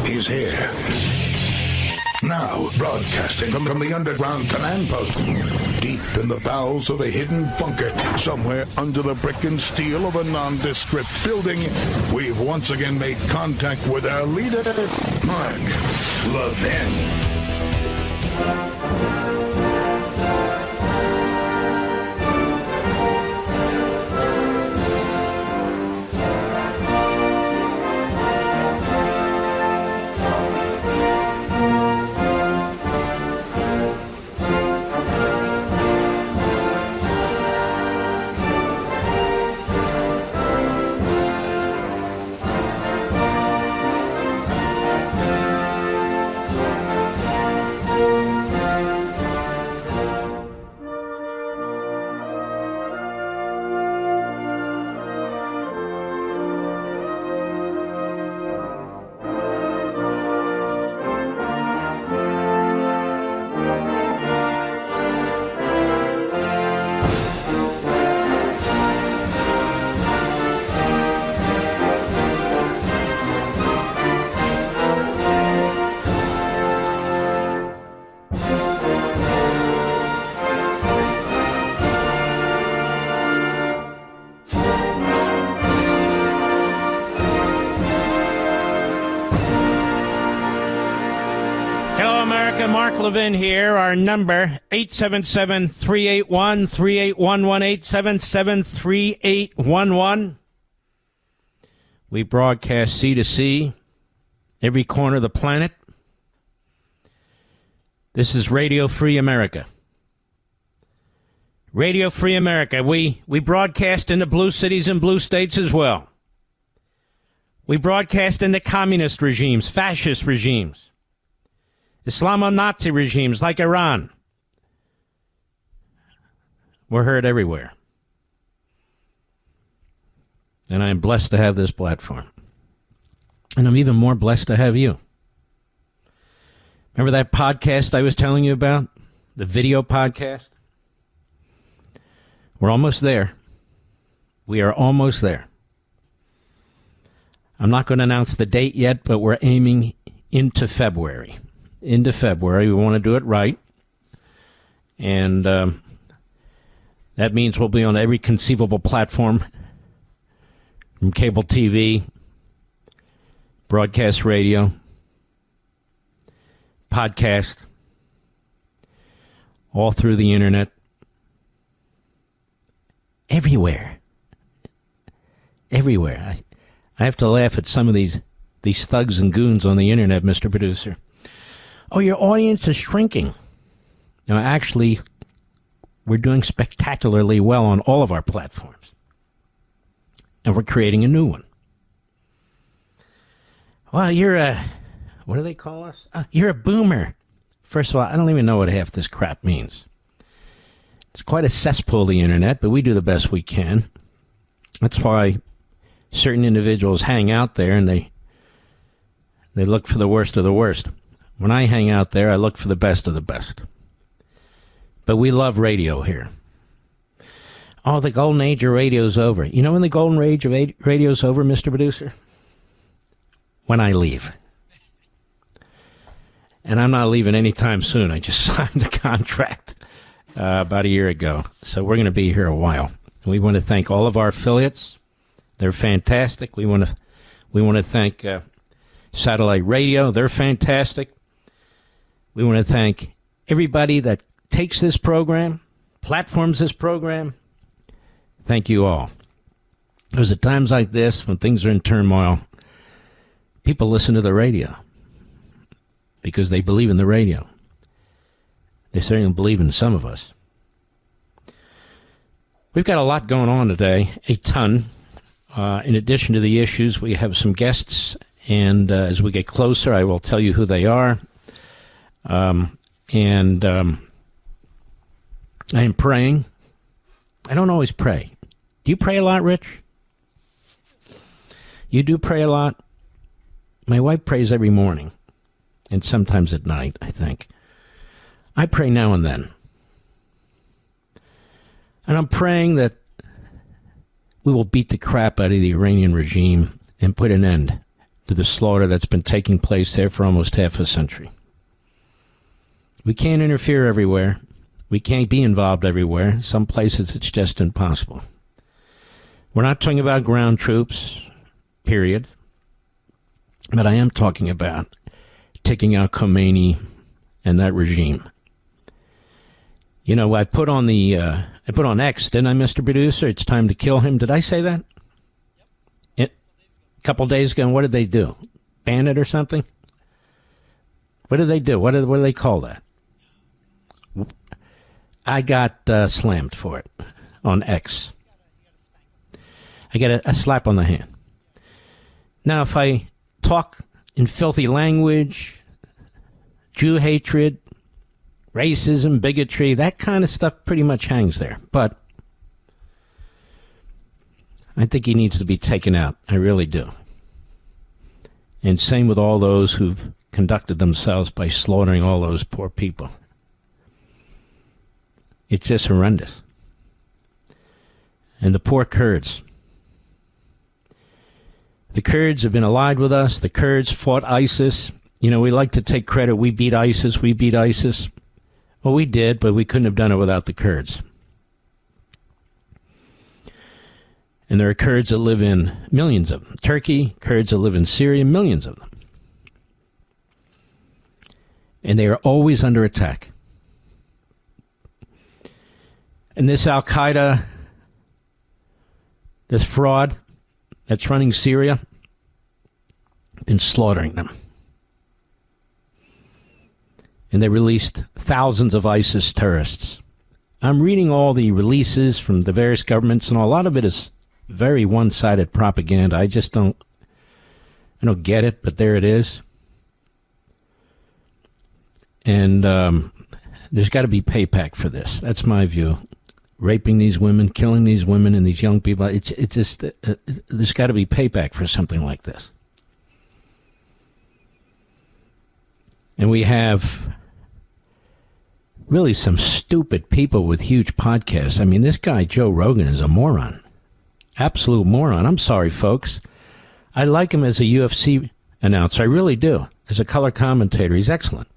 is here. Now, broadcasting from the underground command post, deep in the bowels of a hidden bunker, somewhere under the brick and steel of a nondescript building, we've once again made contact with our leader, Mark Levin. Mark Levin here. Our number, 877-381-3811, 877-3811. We broadcast sea to sea, every corner of the planet. This is Radio Free America. Radio Free America. We broadcast in the blue cities and blue states as well. We broadcast in the communist regimes, fascist regimes. Islamo-Nazi regimes like Iran. We're heard everywhere. And I am blessed to have this platform. And I'm even more blessed to have you. Remember that podcast I was telling you about? The video podcast? We're almost there. We are almost there. I'm not going to announce the date yet, but we're aiming into February. Into February. We want to do it right. And that means we'll be on every conceivable platform, from cable TV, broadcast radio, podcast, all through the internet, everywhere. Everywhere. I have to laugh at some of these thugs and goons on the internet, Mr. Producer. Oh, your audience is shrinking. No, actually, we're doing spectacularly well on all of our platforms. And we're creating a new one. Well, you're a, what do they call us? You're a boomer. First of all, I don't even know what half this crap means. It's quite a cesspool, the internet, but we do the best we can. That's why certain individuals hang out there and they look for the worst of the worst. When I hang out there, I look for the best of the best. But we love radio here. Oh, the golden age of radio's over. You know when the golden age of radio's over, Mr. Producer? When I leave. And I'm not leaving anytime soon. I just signed a contract about a year ago. So we're going to be here a while. We want to thank all of our affiliates. They're fantastic. We want to thank Satellite Radio. They're fantastic. We want to thank everybody that takes this program, platforms this program. Thank you all. Because at times like this, when things are in turmoil, people listen to the radio because they believe in the radio. They certainly believe in some of us. We've got a lot going on today, a ton. In addition to the issues, we have some guests, and as we get closer, I will tell you who they are. I am praying. I don't always pray. Do you pray a lot, Rich? You do pray a lot? My wife prays every morning, and sometimes at night, I think. I pray now and then. And I'm praying that we will beat the crap out of the Iranian regime and put an end to the slaughter that's been taking place there for almost half a century. We can't interfere everywhere. We can't be involved everywhere. Some places it's just impossible. We're not talking about ground troops, period. But I am talking about taking out Khamenei and that regime. You know, I put on X, didn't I, Mr. Producer? It's time to kill him. Did I say that? Yep. A couple days ago, and what did they do? Ban it or something? What did they do? What do they call that? I got slammed for it on X. I get a slap on the hand. Now, if I talk in filthy language, Jew hatred, racism, bigotry, that kind of stuff pretty much hangs there. But I think he needs to be taken out. I really do. And same with all those who've conducted themselves by slaughtering all those poor people. It's just horrendous. And the poor Kurds. The Kurds have been allied with us. The Kurds fought ISIS. You know, we like to take credit. We beat ISIS. We beat ISIS. Well, we did, but we couldn't have done it without the Kurds. And there are Kurds that live in, millions of them. Turkey, Kurds that live in Syria, millions of them. And they are always under attack. And this Al-Qaeda, this fraud that's running Syria, been slaughtering them. And they released thousands of ISIS terrorists. I'm reading all the releases from the various governments, and a lot of it is very one-sided propaganda. I don't get it, but there it is. And there's got to be payback for this. That's my view. Raping these women, killing these women and these young people. It's just there's got to be payback for something like this. And we have really some stupid people with huge podcasts. I mean, this guy, Joe Rogan, is a moron. Absolute moron. I'm sorry, folks. I like him as a UFC announcer. I really do. As a color commentator, he's excellent.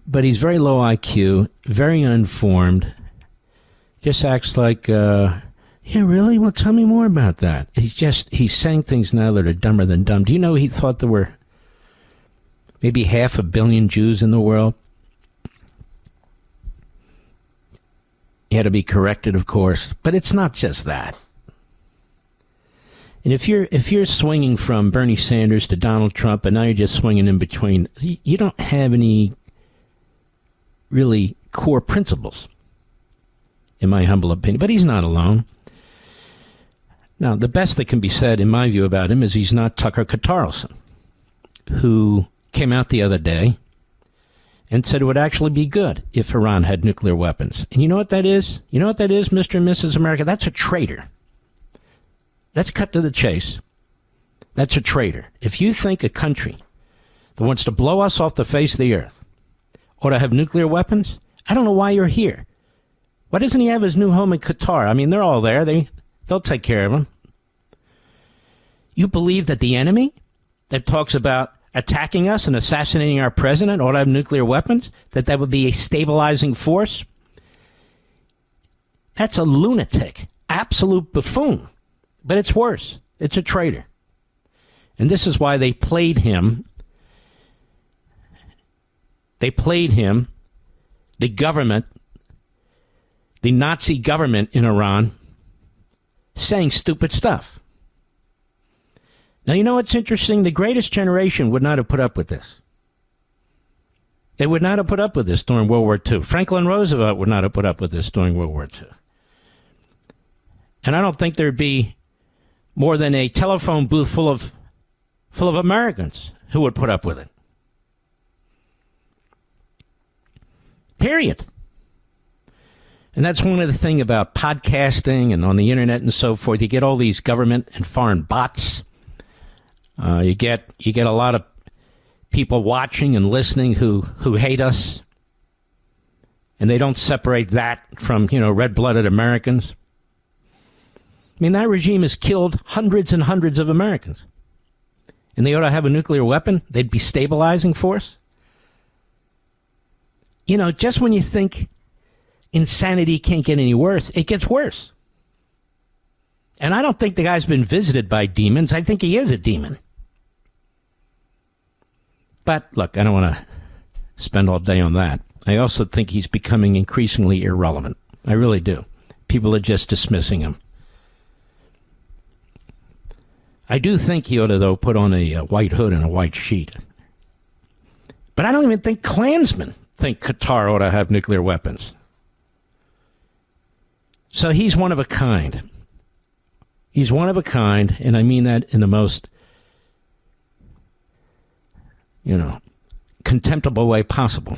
But he's very low IQ, very uninformed. Just acts like, yeah, really? Well, tell me more about that. He's saying things now that are dumber than dumb. Do you know he thought there were maybe 500 million Jews in the world? He had to be corrected, of course, but it's not just that. And if you're swinging from Bernie Sanders to Donald Trump, and now you're just swinging in between, you don't have any really core principles, in my humble opinion. But he's not alone. Now, the best that can be said, in my view, about him is he's not Tucker Carlson, who came out the other day and said it would actually be good if Iran had nuclear weapons. And you know what that is? You know what that is, Mr. and Mrs. America? That's a traitor. Let's cut to the chase. That's a traitor. If you think a country that wants to blow us off the face of the earth ought to have nuclear weapons, I don't know why you're here. Why doesn't he have his new home in Qatar? I mean, they're all there. They'll take care of him. You believe that the enemy that talks about attacking us and assassinating our president ought to have nuclear weapons? That would be a stabilizing force? That's a lunatic, absolute buffoon. But it's worse. It's a traitor. And this is why they played him. They played him, the government, the Nazi government in Iran, saying stupid stuff. Now, you know what's interesting? The greatest generation would not have put up with this. They would not have put up with this during World War II. Franklin Roosevelt would not have put up with this during World War II. And I don't think there'd be more than a telephone booth full of Americans who would put up with it. Period. And that's one of the things about podcasting and on the internet and so forth. You get all these government and foreign bots. You get a lot of people watching and listening who hate us. And they don't separate that from, red-blooded Americans. I mean, that regime has killed hundreds and hundreds of Americans. And they ought to have a nuclear weapon? They'd be stabilizing force? You know, just when you think insanity can't get any worse, it gets worse. And I don't think the guy's been visited by demons. I think he is a demon. But, look, I don't want to spend all day on that. I also think he's becoming increasingly irrelevant. I really do. People are just dismissing him. I do think he ought to, though, put on a white hood and a white sheet. But I don't even think Klansmen think Qatar ought to have nuclear weapons. So he's one of a kind. He's one of a kind, and I mean that in the most, contemptible way possible.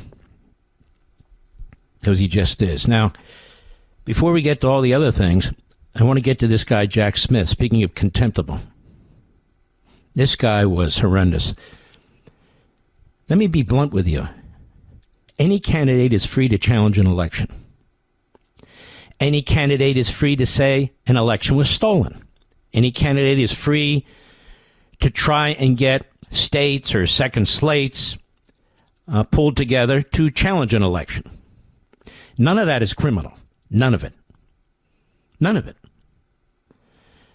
Because he just is. Now, before we get to all the other things, I want to get to this guy, Jack Smith. Speaking of contemptible, this guy was horrendous. Let me be blunt with you. Any candidate is free to challenge an election. Any candidate is free to say an election was stolen. Any candidate is free to try and get states or second slates pulled together to challenge an election. None of that is criminal. None of it. None of it.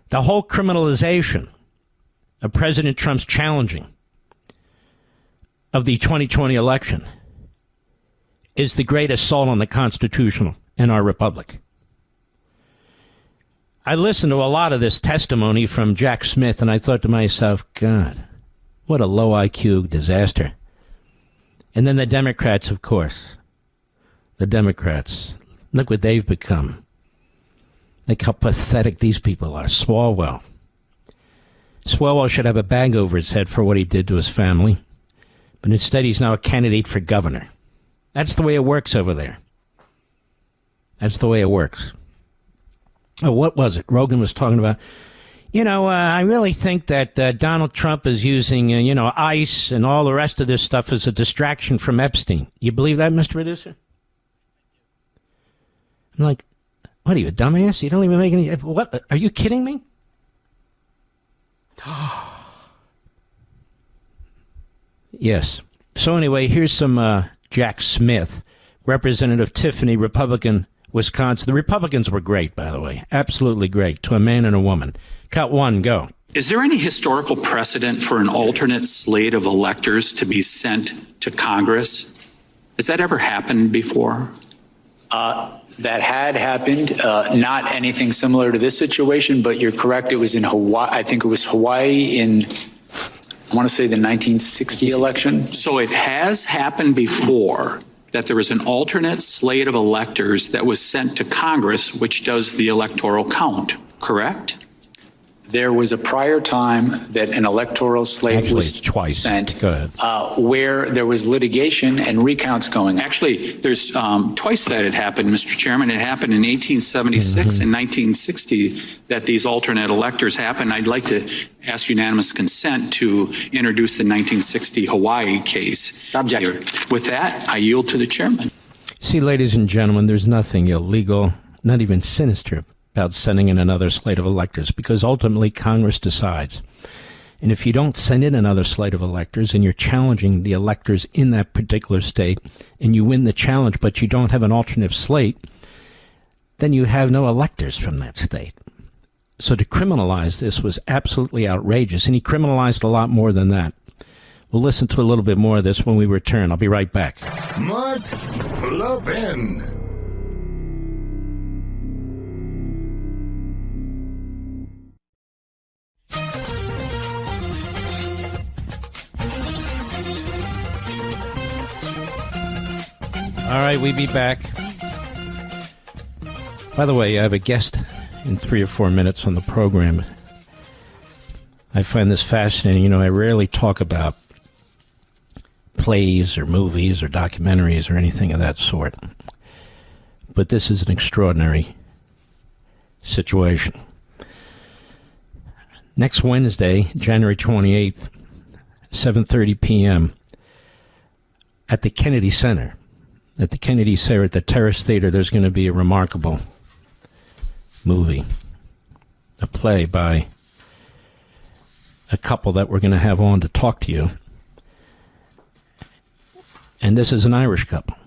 The whole criminalization of President Trump's challenging of the 2020 election is the great assault on the Constitution and our republic. I listened to a lot of this testimony from Jack Smith, and I thought to myself, God, what a low IQ disaster. And then the Democrats, of course. The Democrats. Look what they've become. Look how pathetic these people are. Swalwell. Swalwell should have a bag over his head for what he did to his family. But instead, he's now a candidate for governor. That's the way it works over there. That's the way it works. Oh, what was it? Rogan was talking about, I really think that Donald Trump is using, ICE and all the rest of this stuff as a distraction from Epstein. You believe that, Mr. Producer? I'm like, what are you, a dumbass? You don't even make any... What? Are you kidding me? Yes. So anyway, here's some Jack Smith, Representative Tiffany, Republican, Wisconsin. The Republicans were great, by the way. Absolutely great, to a man and a woman. Cut one, go. Is there any historical precedent for an alternate slate of electors to be sent to Congress? Has that ever happened before? That had happened, not anything similar to this situation, but you're correct. It was in Hawaii. I think it was Hawaii in, I want to say, the 1960 election. So it has happened before that there was an alternate slate of electors that was sent to Congress, which does the electoral count, correct? There was a prior time that an electoral slate was sent where there was litigation and recounts going on. Actually, there's twice that it happened, Mr. Chairman. It happened in 1876 and 1960 that these alternate electors happened. I'd like to ask unanimous consent to introduce the 1960 Hawaii case. Objection. With that, I yield to the chairman. See, ladies and gentlemen, there's nothing illegal, not even sinister, about sending in another slate of electors, because ultimately Congress decides. And if you don't send in another slate of electors and you're challenging the electors in that particular state and you win the challenge but you don't have an alternate slate, then you have no electors from that state. So to criminalize this was absolutely outrageous, and he criminalized a lot more than that. We'll listen to a little bit more of this when we return. I'll be right back. Mark Levin. All right, we be back. By the way, I have a guest in 3 or 4 minutes on the program. I find this fascinating. I rarely talk about plays or movies or documentaries or anything of that sort. But this is an extraordinary situation. Next Wednesday, January 28th, 7:30 p.m. at the Kennedy Center. At the Kennedy Center, at the Terrace Theater, there's going to be a remarkable movie. a play by a couple that we're going to have on to talk to you. And this is an Irish couple.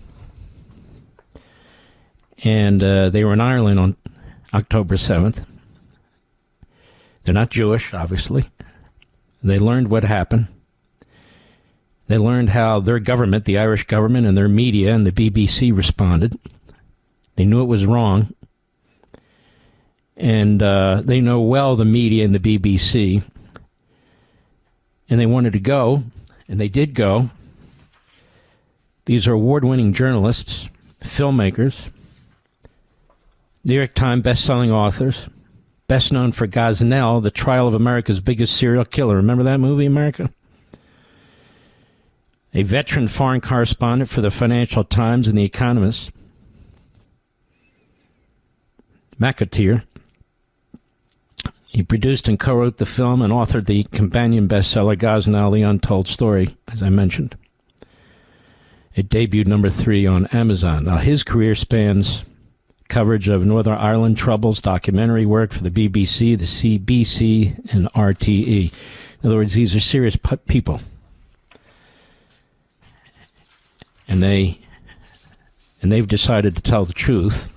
And they were in Ireland on October 7th. They're not Jewish, obviously. They learned what happened. They learned how their government, the Irish government, and their media and the BBC responded. They knew it was wrong. And they know well the media and the BBC. And they wanted to go, and they did go. These are award-winning journalists, filmmakers, New York Times best-selling authors, best known for Gazanel, the trial of America's biggest serial killer. Remember that movie, America? A veteran foreign correspondent for the Financial Times and The Economist. McAleer. He produced and co-wrote the film and authored the companion bestseller Gazanel, The Untold Story, as I mentioned. It debuted number 3 on Amazon. Now, his career spans coverage of Northern Ireland troubles, documentary work for the BBC, the CBC, and RTE. In other words, these are serious people. And they've decided to tell the truth.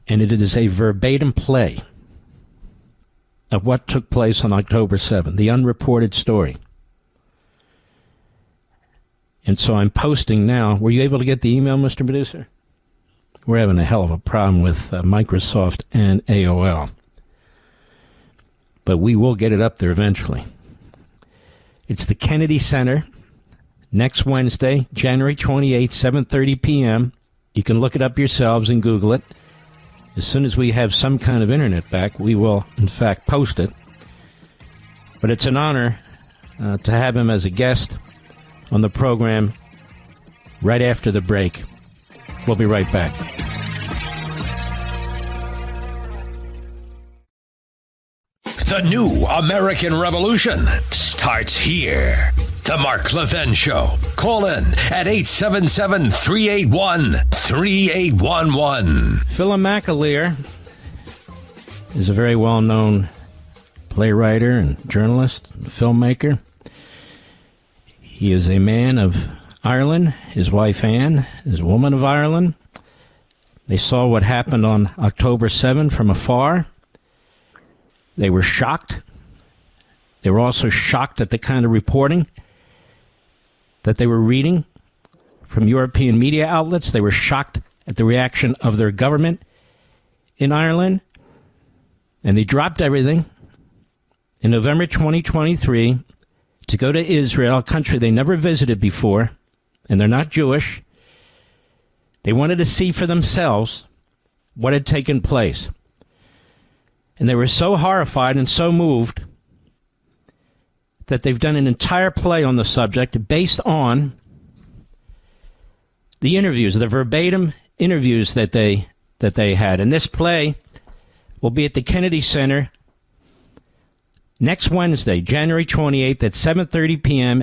And it is a verbatim play of what took place on October 7th, the unreported story. And so I'm posting now. Were you able to get the email, Mr. Producer? We're having a hell of a problem with Microsoft and AOL. But we will get it up there eventually. It's the Kennedy Center, next Wednesday, January 28th, 7:30 p.m. You can look it up yourselves and Google it. As soon as we have some kind of internet back, we will, in fact, post it. But it's an honor to have him as a guest on the program right after the break. We'll be right back. The new American Revolution starts here. The Mark Levin Show. Call in at 877-381-3811. Phelim McAleer is a very well-known playwright and journalist, and filmmaker. He is a man of Ireland. His wife, Anne, is a woman of Ireland. They saw what happened on October 7 from afar. They were shocked. They were also shocked at the kind of reporting that they were reading from European media outlets. They were shocked at the reaction of their government in Ireland. And they dropped everything in November 2023 to go to Israel, a country they never visited before, and they're not Jewish. They wanted to see for themselves what had taken place. And they were so horrified and so moved that they've done an entire play on the subject based on the interviews, the verbatim interviews that they had. And this play will be at the Kennedy Center next Wednesday, January 28th at 7:30 p.m.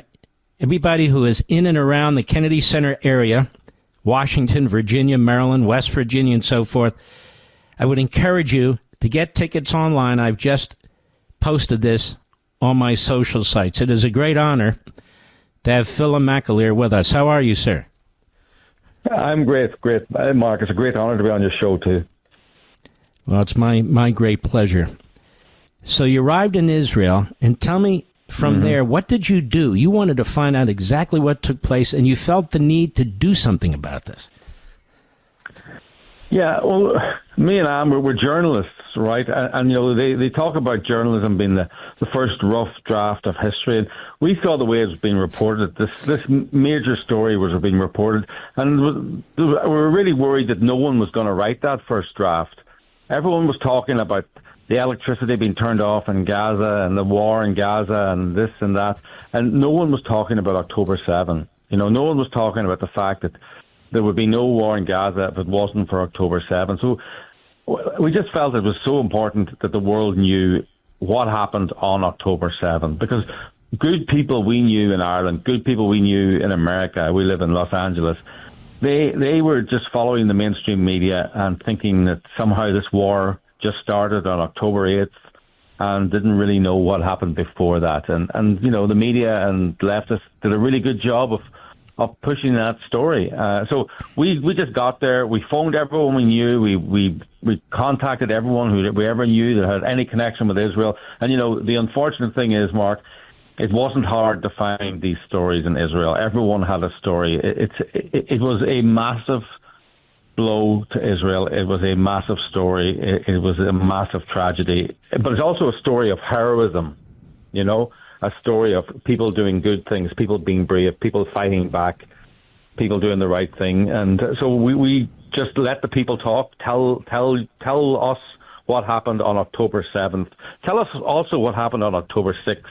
Everybody who is in and around the Kennedy Center area, Washington, Virginia, Maryland, West Virginia, and so forth, I would encourage you to get tickets online. I've just posted this on my social sites. It is a great honor to have Phelim McAleer with us. How are you, sir? I'm great. Mark, it's a great honor to be on your show, too. Well, it's my great pleasure. So you arrived in Israel, and tell me from there, what did you do? You wanted to find out exactly what took place, and you felt the need to do something about this. Yeah, well, me and Anne, we're journalists, right? And you know, they talk about journalism being the first rough draft of history. And we saw the way it was being reported. This major story was being reported. And we were really worried that no one was going to write that first draft. Everyone was talking about the electricity being turned off in Gaza and the war in Gaza and this and that. And no one was talking about October 7. You know, no one was talking about the fact that there would be no war in Gaza if it wasn't for October 7. So we just felt it was so important that the world knew what happened on October 7, because good people we knew in Ireland, good people we knew in America, we live in Los Angeles, they were just following the mainstream media and thinking that somehow this war just started on October 8th and didn't really know what happened before that. And the media and leftists did a really good job of pushing that story. So we just got there. We phoned everyone we knew. We contacted everyone who we ever knew that had any connection with Israel. And, the unfortunate thing is, Mark, it wasn't hard to find these stories in Israel. Everyone had a story. It was a massive blow to Israel. It was a massive story. It was a massive tragedy. But it's also a story of heroism, a story of people doing good things, people being brave, people fighting back, people doing the right thing. And so we just let the people talk, tell us what happened on October 7th. Tell us also what happened on October 6th,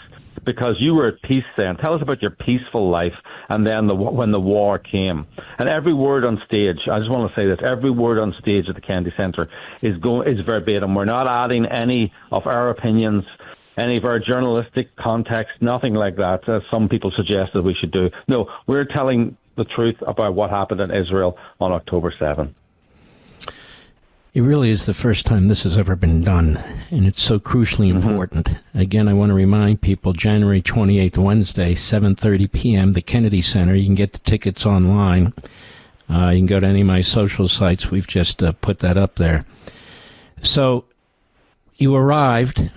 because you were at peace then. Tell us about your peaceful life and then when the war came. And every word on stage, I just want to say this, every word on stage at the Kennedy Centre is verbatim. We're not adding any of our opinions, any of our journalistic context, nothing like that, as some people suggested we should do. No, we're telling the truth about what happened in Israel on October 7th. It really is the first time this has ever been done, and it's so crucially important. Again, I want to remind people, January 28th, Wednesday, 7:30 p.m., the Kennedy Center. You can get the tickets online. You can go to any of my social sites. We've just put that up there. So you arrived.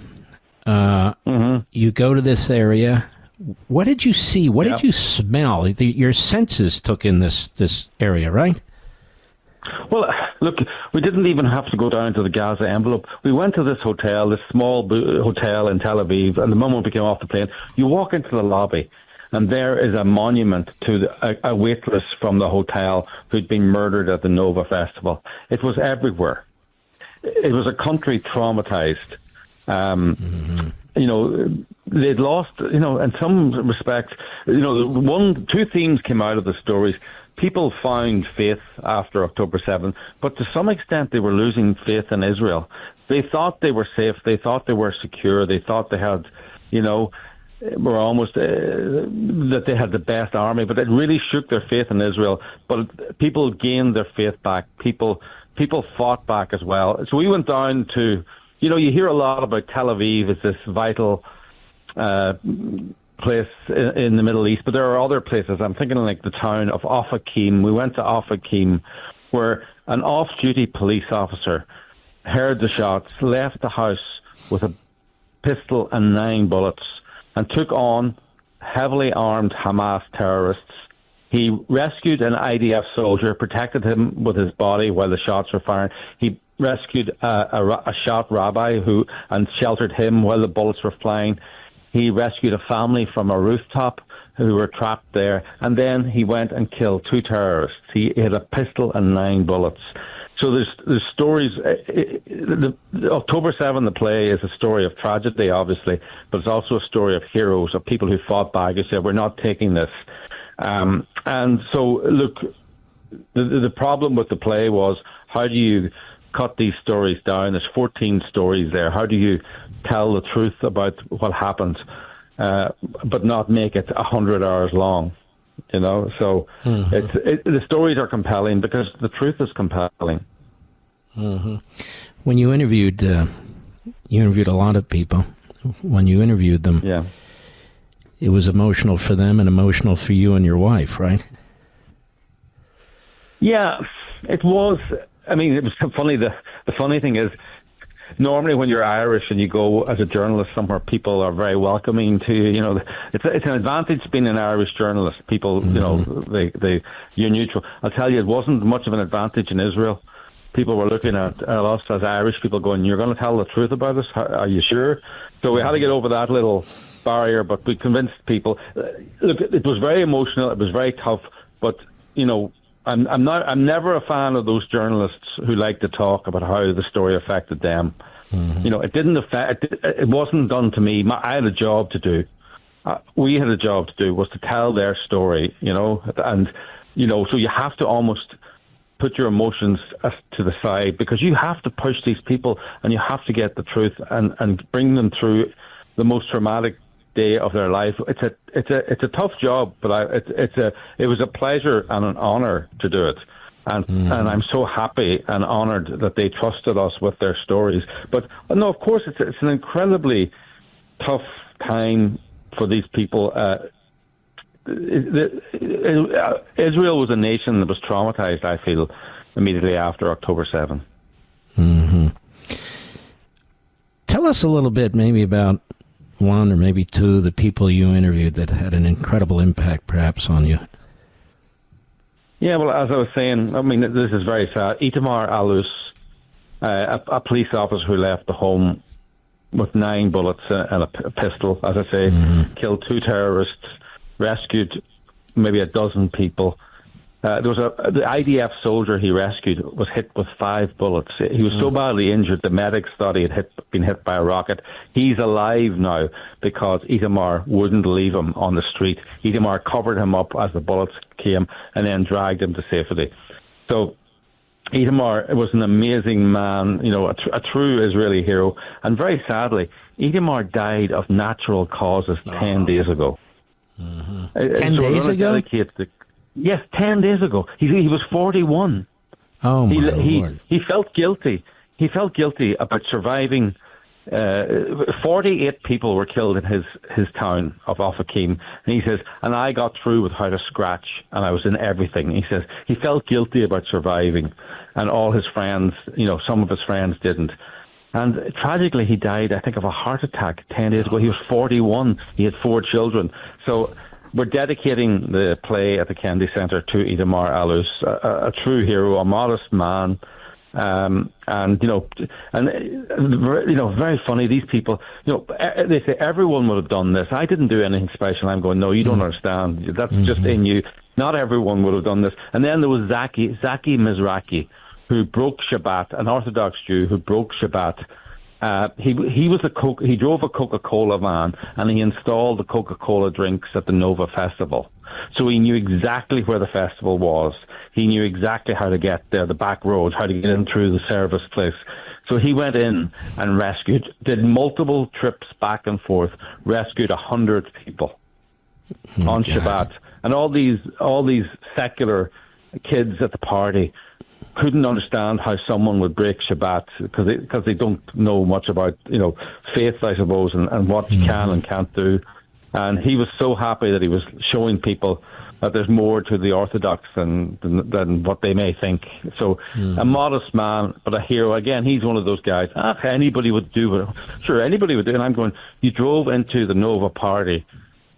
You go to this area. What did you see? What did you smell? Your senses took in this area, right? Well, look, we didn't even have to go down to the Gaza envelope. We went to this hotel, this small hotel in Tel Aviv, and the moment we came off the plane, you walk into the lobby, and there is a monument to a waitress from the hotel who'd been murdered at the Nova Festival. It was everywhere. It was a country traumatized. They'd lost, in some respects, two themes came out of the stories. People found faith after October 7th, but to some extent they were losing faith in Israel. They thought they were safe. They thought they were secure. They thought they had, were almost, that they had the best army, but it really shook their faith in Israel. But people gained their faith back. People fought back as well. So we went down to, you hear a lot about Tel Aviv as this vital place in the Middle East, but there are other places. I'm thinking like the town of Ofakim. We went to Ofakim, where an off-duty police officer heard the shots, left the house with a pistol and 9 bullets, and took on heavily armed Hamas terrorists. He rescued an IDF soldier, protected him with his body while the shots were firing. He rescued a shot rabbi and sheltered him while the bullets were flying. He rescued a family from a rooftop who were trapped there, and then he went and killed 2 terrorists. He had a pistol and 9 bullets. So there's stories. The October 7th, the play, is a story of tragedy, obviously, but it's also a story of heroes, of people who fought back, who said, we're not taking this. And so, look, the problem with the play was, how do you cut these stories down? There's 14 stories there. How do you tell the truth about what happened, but not make it 100 hours long? So the stories are compelling because the truth is compelling. When you interviewed a lot of people. When you interviewed them, it was emotional for them and emotional for you and your wife, right? Yeah, it was. I mean, it was funny. The funny thing is, normally when you're Irish and you go as a journalist somewhere, people are very welcoming to you. It's an advantage being an Irish journalist. People, you're neutral. I'll tell you, it wasn't much of an advantage in Israel. People were looking at us as Irish people going, you're going to tell the truth about us? Are you sure? So we had to get over that little barrier, but we convinced people. Look, it was very emotional. It was very tough, but, I'm never a fan of those journalists who like to talk about how the story affected them. It didn't affect. It wasn't done to me. I had a job to do. We had a job to do, was to tell their story. So you have to almost put your emotions to the side, because you have to push these people and you have to get the truth and bring them through the most traumatic day of their life. It's a tough job, but it was a pleasure and an honor to do it. And I'm so happy and honoured that they trusted us with their stories. But no, of course, it's an incredibly tough time for these people. Israel was a nation that was traumatized, I feel, immediately after October 7. Mm-hmm. Tell us a little bit maybe about one or maybe two of the people you interviewed that had an incredible impact perhaps on you. Yeah, well, as I was saying, I mean, this is very sad. Itamar Alus, a police officer who left the home with 9 bullets and a pistol, as I say, killed 2 terrorists, rescued maybe a dozen people. There was the IDF soldier he rescued was hit with 5 bullets. He was so badly injured, the medics thought he had been hit by a rocket. He's alive now because Itamar wouldn't leave him on the street. Itamar covered him up as the bullets came and then dragged him to safety. So Itamar was an amazing man, you know, a true Israeli hero. And very sadly, Itamar died of natural causes 10 days ago. 10 days ago? Yes, 10 days ago. He was 41. Oh, my Lord. He felt guilty. He felt guilty about surviving. 48 people were killed in his town of Ofakim. And he says, and I got through without a scratch, and I was in everything. He says he felt guilty about surviving, and all his friends, you know, some of his friends didn't. And tragically, he died, I think, of a heart attack 10 days ago. He was 41. He had 4 children. So we're dedicating the play at the Kennedy Centre to Itamar Alus, a true hero, a modest man, and very funny. These people, you know, they say everyone would have done this. I didn't do anything special. I'm going, no, you don't understand. That's just in you. Not everyone would have done this. And then there was Zaki Mizrahi, who broke Shabbat, an Orthodox Jew who broke Shabbat. He drove a Coca-Cola van and he installed the Coca-Cola drinks at the Nova Festival. So he knew exactly where the festival was. He knew exactly how to get there, the back road, how to get in through the service place. So he went in and did multiple trips back and forth, rescued 100 people on Shabbat. And all these secular kids at the party couldn't understand how someone would break Shabbat because they don't know much about, you know, faith, I suppose, and what you can and can't do. And he was so happy that he was showing people that there's more to the Orthodox than what they may think. So a modest man, but a hero. Again, he's one of those guys. Anybody would do it. Sure, anybody would do it. And I'm going, you drove into the Nova party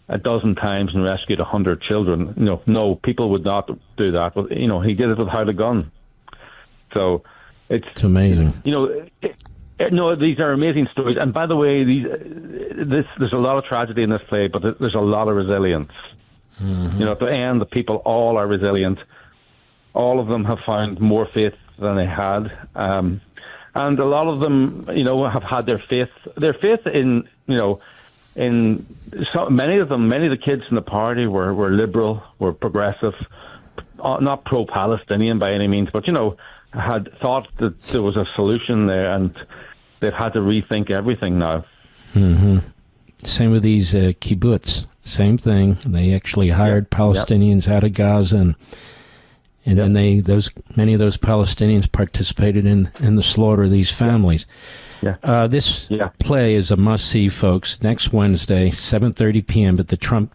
a dozen times and rescued 100 children. No, people would not do that. But, you know, he did it without a gun. So it's amazing. You know, these are amazing stories. And by the way, there's a lot of tragedy in this play, but there's a lot of resilience. You know, at the end, the people all are resilient. All of them have found more faith than they had, and a lot of them, you know, have had their faith in, you know, in many of the kids in the party were liberal, were progressive, not pro-Palestinian by any means, but, you know, had thought that there was a solution there, and they've had to rethink everything now. Same with these kibbutz. Same thing. They actually hired Palestinians out of Gaza, and then many of those Palestinians participated in the slaughter of these families. This play is a must-see, folks. Next Wednesday, 7:30 p.m. at the Trump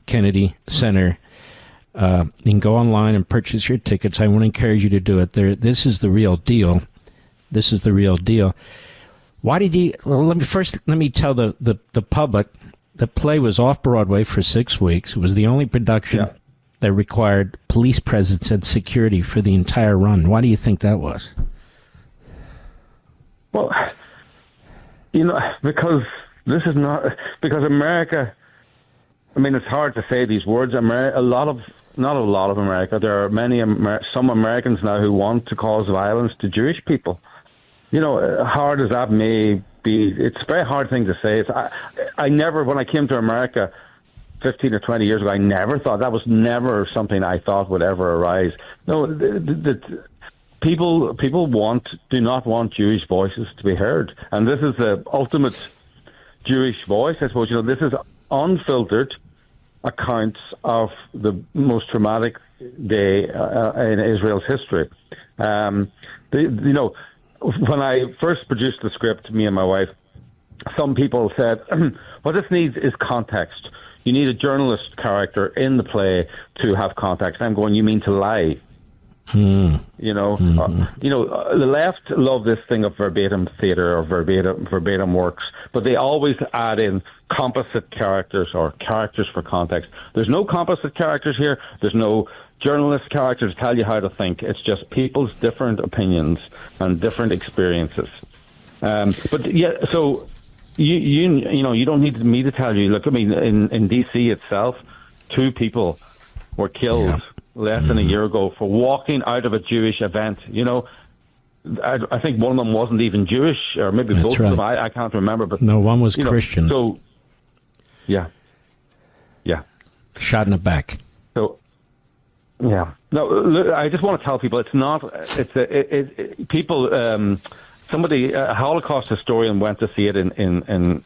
Kennedy Center. You can go online and purchase your tickets. I want to encourage you to do it. This is the real deal. This is the real deal. Why did he? Well, let me tell the public. The play was off Broadway for 6 weeks. It was the only production that required police presence and security for the entire run. Why do you think that was? Well, you know, because America. I mean, it's hard to say these words. Not a lot of America. There are some Americans now who want to cause violence to Jewish people. You know, hard as that may be, it's a very hard thing to say. I never, when I came to America 15 or 20 years ago, I never thought, that was never something I thought would ever arise. No, people do not want Jewish voices to be heard. And this is the ultimate Jewish voice, I suppose. You know, this is unfiltered accounts of the most traumatic day in Israel's history. When I first produced the script, me and my wife, some people said, what this needs is context. You need a journalist character in the play to have context. I'm going, you mean to lie? The left love this thing of verbatim theatre or verbatim works, but they always add in composite characters or characters for context. There's no composite characters here. There's no journalist characters to tell you how to think. It's just people's different opinions and different experiences. But yeah, so you don't need me to tell you. Look, I mean, in DC itself, 2 people were killed less than a year ago for walking out of a Jewish event. I think one of them wasn't even Jewish, or maybe both of them. I can't remember. But no, one was Christian. So, yeah, shot in the back. So, yeah. No, look, I just want to tell people it's not. People. Somebody, a Holocaust historian, went to see it in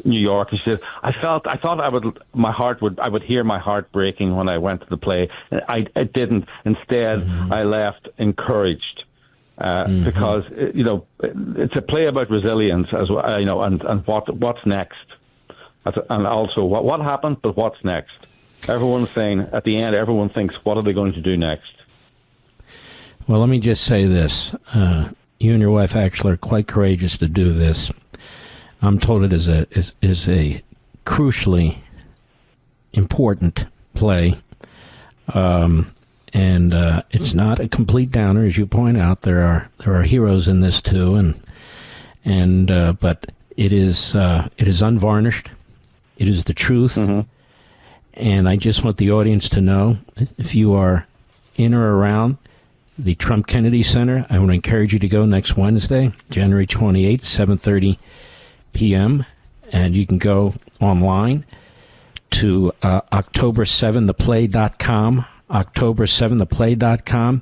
New York. He said, I thought I would hear my heart breaking when I went to the play. I didn't. Instead, I left encouraged because it's a play about resilience as well, and what's next, and also what happened, but what's next. Everyone's saying at the end, everyone thinks, what are they going to do next? Well, let me just say this. You and your wife actually are quite courageous to do this. I'm told it is a crucially important play, and it's not a complete downer, as you point out. There are heroes in this too, but it is unvarnished. It is the truth, and I just want the audience to know, if you are in or around the Trump Kennedy Center, I want to encourage you to go next Wednesday, January 28th, 7:30 p.m., and you can go online to October7theplay.com, October7theplay.com.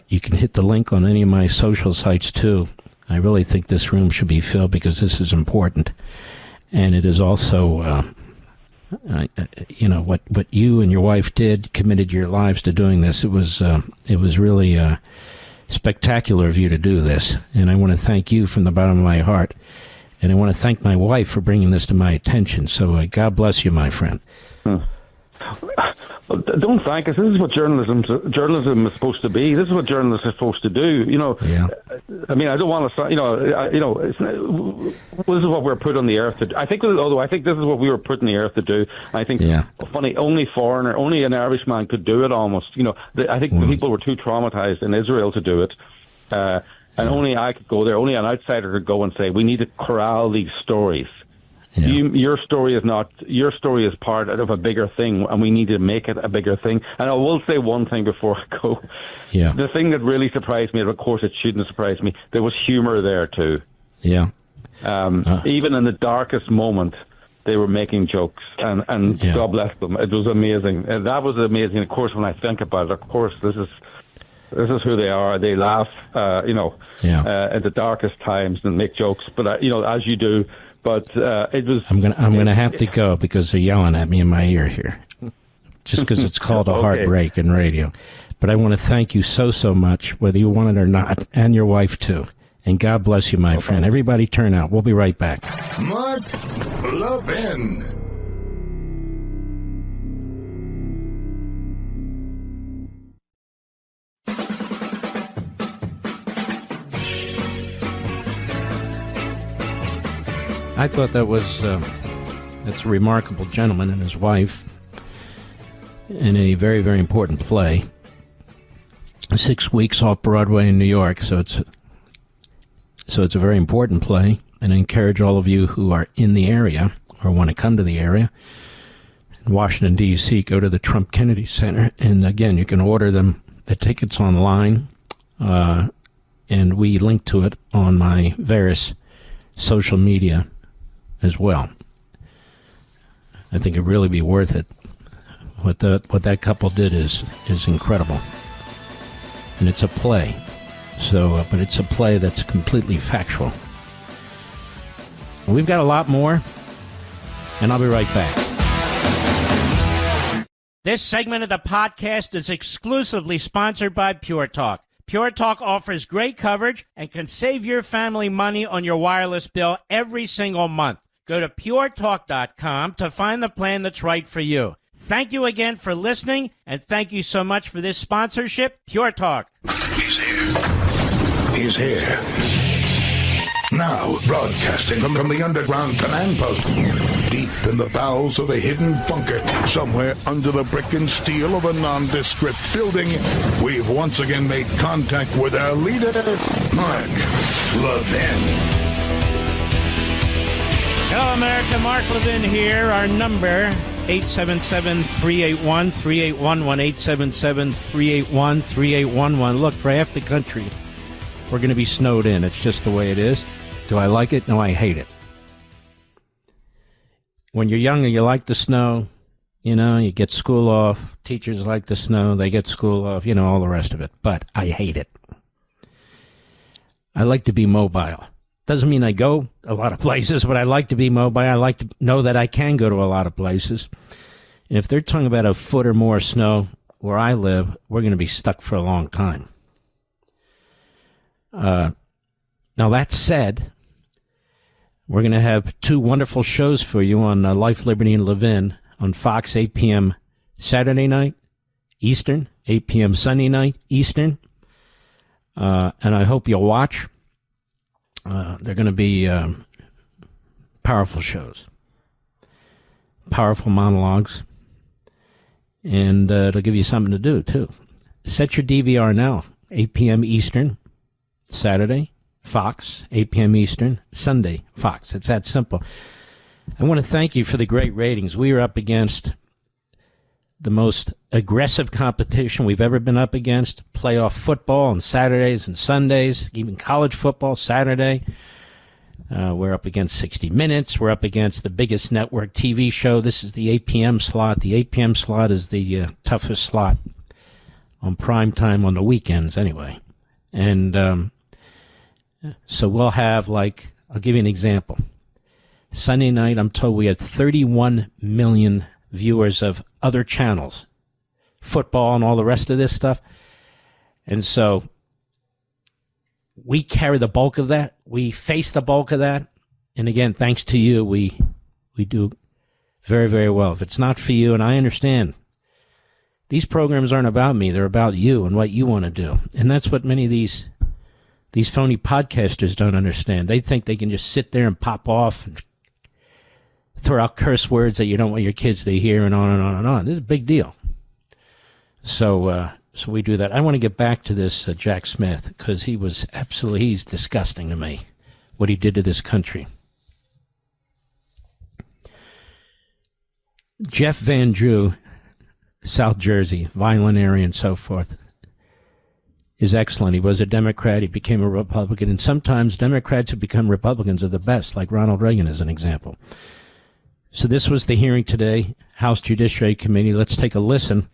You can hit the link on any of my social sites, too. I really think this room should be filled because this is important. And it is also, what you and your wife did, committed your lives to doing this. It was really spectacular of you to do this. And I want to thank you from the bottom of my heart. And I want to thank my wife for bringing this to my attention. So God bless you, my friend. Don't thank us. This is what journalism is supposed to be. This is what journalists are supposed to do. Yeah. I mean, I don't want to. This is what we're put on the earth to do. I think this is what we were put on the earth to do. I think, funny, only an Irishman could do it. Almost, I think people were too traumatized in Israel to do it, and only I could go there. Only an outsider could go and say, we need to corral these stories. Yeah. Your story is part of a bigger thing, and we need to make it a bigger thing. And I will say one thing before I go. Yeah. The thing that really surprised me, and of course it shouldn't surprise me, there was humor there too. Yeah. Even in the darkest moment, they were making jokes, and God bless them. It was amazing. And that was amazing. Of course, when I think about it, of course, this is who they are. They laugh, at the darkest times and make jokes. But as you do. But it was. I'm gonna have to go because they're yelling at me in my ear here, just because it's called a heartbreak in radio. But I want to thank you so much, whether you want it or not, and your wife too. And God bless you, my friend. Everybody, turn out. We'll be right back. Mark Levin. I thought that's a remarkable gentleman and his wife in a very, very important play. 6 weeks off Broadway in New York, so it's a very important play. And I encourage all of you who are in the area or want to come to the area in Washington, D.C., go to the Trump Kennedy Center. And again, you can order the tickets online, and we link to it on my various social media as well. I think it'd really be worth it. What that couple did is incredible, and it's a play. So, but it's a play that's completely factual. We've got a lot more, and I'll be right back. This segment of the podcast is exclusively sponsored by Pure Talk. Pure Talk offers great coverage and can save your family money on your wireless bill every single month. Go to puretalk.com to find the plan that's right for you. Thank you again for listening, and thank you so much for this sponsorship, Pure Talk. He's here. He's here. Now, broadcasting from the underground command post, deep in the bowels of a hidden bunker, somewhere under the brick and steel of a nondescript building, we've once again made contact with our leader, Mark Levin. Hello, America. Mark Levin here. Our number, 877-381-3811, 877-381-3811. Look, for half the country, we're going to be snowed in. It's just the way it is. Do I like it? No, I hate it. When you're younger, you like the snow. You know, you get school off. Teachers like the snow. They get school off. You know, all the rest of it. But I hate it. I like to be mobile. Doesn't mean I go a lot of places, but I like to be mobile. I like to know that I can go to a lot of places. And if they're talking about a foot or more snow where I live, we're going to be stuck for a long time. Now, that said, we're going to have two wonderful shows for you on Life, Liberty, and Levin on Fox, 8 p.m. Saturday night, Eastern, 8 p.m. Sunday night, Eastern. And I hope you'll watch. They're going to be powerful shows, powerful monologues, and it'll give you something to do, too. Set your DVR now, 8 p.m. Eastern, Saturday, Fox, 8 p.m. Eastern, Sunday, Fox. It's that simple. I want to thank you for the great ratings. We are up against the most aggressive competition we've ever been up against. Playoff football on Saturdays and Sundays, even college football Saturday. We're up against 60 Minutes. We're up against the biggest network TV show. This is the 8 p.m. slot. The 8 p.m. slot is the toughest slot on prime time on the weekends anyway. And so we'll have, like, I'll give you an example. Sunday night, I'm told we had 31 million viewers of other channels, football and all the rest of this stuff. And so we carry the bulk of that. We face the bulk of that. And again, thanks to you, we do very, very well. If it's not for you, and I understand, these programs aren't about me. They're about you and what you want to do. And that's what many of these phony podcasters don't understand. They think they can just sit there and pop off and throw out curse words that you don't want your kids to hear, and on and on and on. This is a big deal. So we do that. I want to get back to this Jack Smith, because he's disgusting to me, what he did to this country. Jeff Van Drew, South Jersey, violent area and so forth, is excellent. He was a Democrat. He became a Republican. And sometimes Democrats who become Republicans are the best, like Ronald Reagan as an example. So this was the hearing today, House Judiciary Committee. Let's take a listen.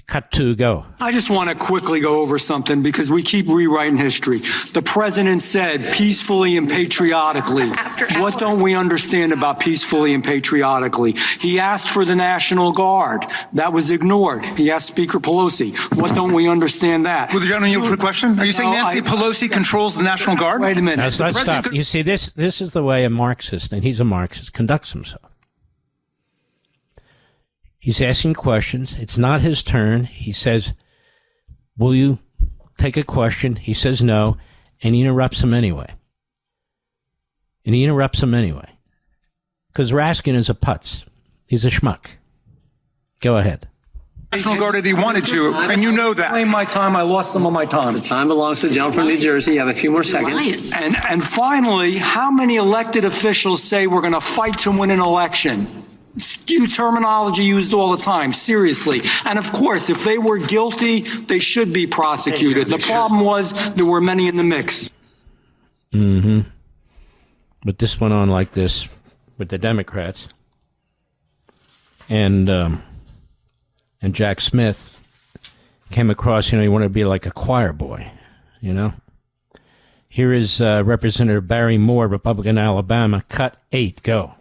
Cut to, go. I just want to quickly go over something because we keep rewriting history. The president said peacefully and patriotically. What don't we understand about peacefully and patriotically? He asked for the National Guard. That was ignored. He asked Speaker Pelosi. What don't we understand that? Will the gentleman yield for the question? Are you saying Nancy Pelosi controls the National Guard? Wait a minute. Now, let's stop. You see, this is the way a Marxist, and he's a Marxist, conducts himself. He's asking questions. It's not his turn. He says, will you take a question? He says no, and he interrupts him anyway. Because Raskin is a putz. He's a schmuck. Go ahead. National Guard that he wanted to, and you know that. Claim my time. I lost some of my time. The time belongs to the gentleman from New Jersey. You have a few more seconds. And finally, how many elected officials say we're going to fight to win an election? New terminology used all the time, seriously. And of course, if they were guilty, they should be prosecuted. The problem was there were many in the mix. Mm-hmm. But this went on like this with the Democrats. And Jack Smith came across, he wanted to be like a choir boy, Here is Representative Barry Moore, Republican, Alabama. Cut 8, go.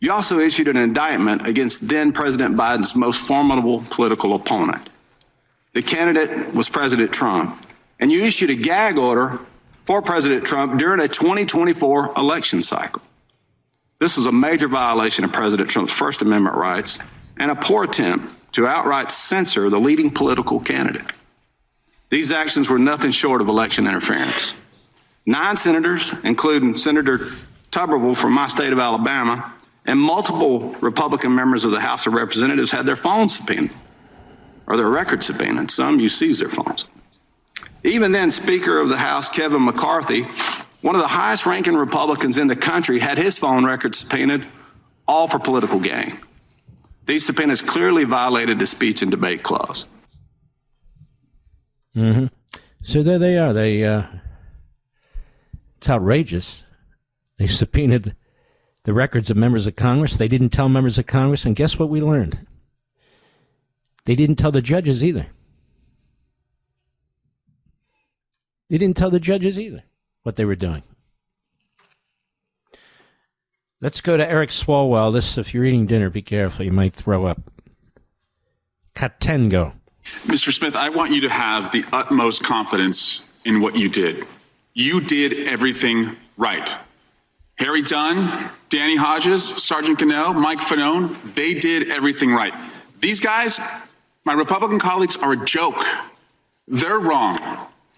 You also issued an indictment against then President Biden's most formidable political opponent. The candidate was President Trump, and you issued a gag order for President Trump during a 2024 election cycle. This was a major violation of President Trump's First Amendment rights and a poor attempt to outright censor the leading political candidate. These actions were nothing short of election interference. 9 senators, including Senator Tuberville from my state of Alabama, and multiple Republican members of the House of Representatives had their phones subpoenaed, or their records subpoenaed. Some you seized their phones. Even then, Speaker of the House Kevin McCarthy, one of the highest-ranking Republicans in the country, had his phone records subpoenaed, all for political gain. These subpoenas clearly violated the speech and debate clause. Mm-hmm. So there they are. It's outrageous. They subpoenaed the records of members of Congress. They didn't tell members of Congress, and guess what we learned? They didn't tell the judges either. They didn't tell the judges either what they were doing. Let's go to Eric Swalwell. This, if you're eating dinner, be careful. You might throw up. Katengo. Mr. Smith, I want you to have the utmost confidence in what you did. You did everything right. Harry Dunn, Danny Hodges, Sergeant Cannell, Mike Fanone, they did everything right. These guys, my Republican colleagues, are a joke. They're wrong.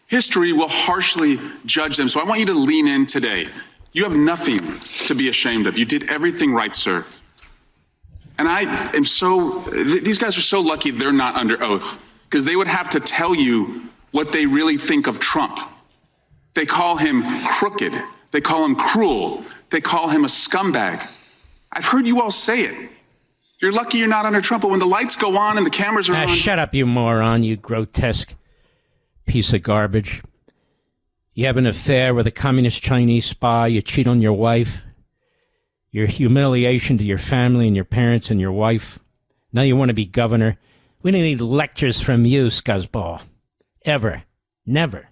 History will harshly judge them. So I want you to lean in today. You have nothing to be ashamed of. You did everything right, sir. And these guys are so lucky they're not under oath, because they would have to tell you what they really think of Trump. They call him crooked. They call him cruel. They call him a scumbag. I've heard you all say it. You're lucky you're not under Trump, but when the lights go on and the cameras are on... Shut up, you moron, you grotesque piece of garbage. You have an affair with a communist Chinese spy. You cheat on your wife. Your humiliation to your family and your parents and your wife. Now you want to be governor. We don't need lectures from you, scuzzball. Ever. Never.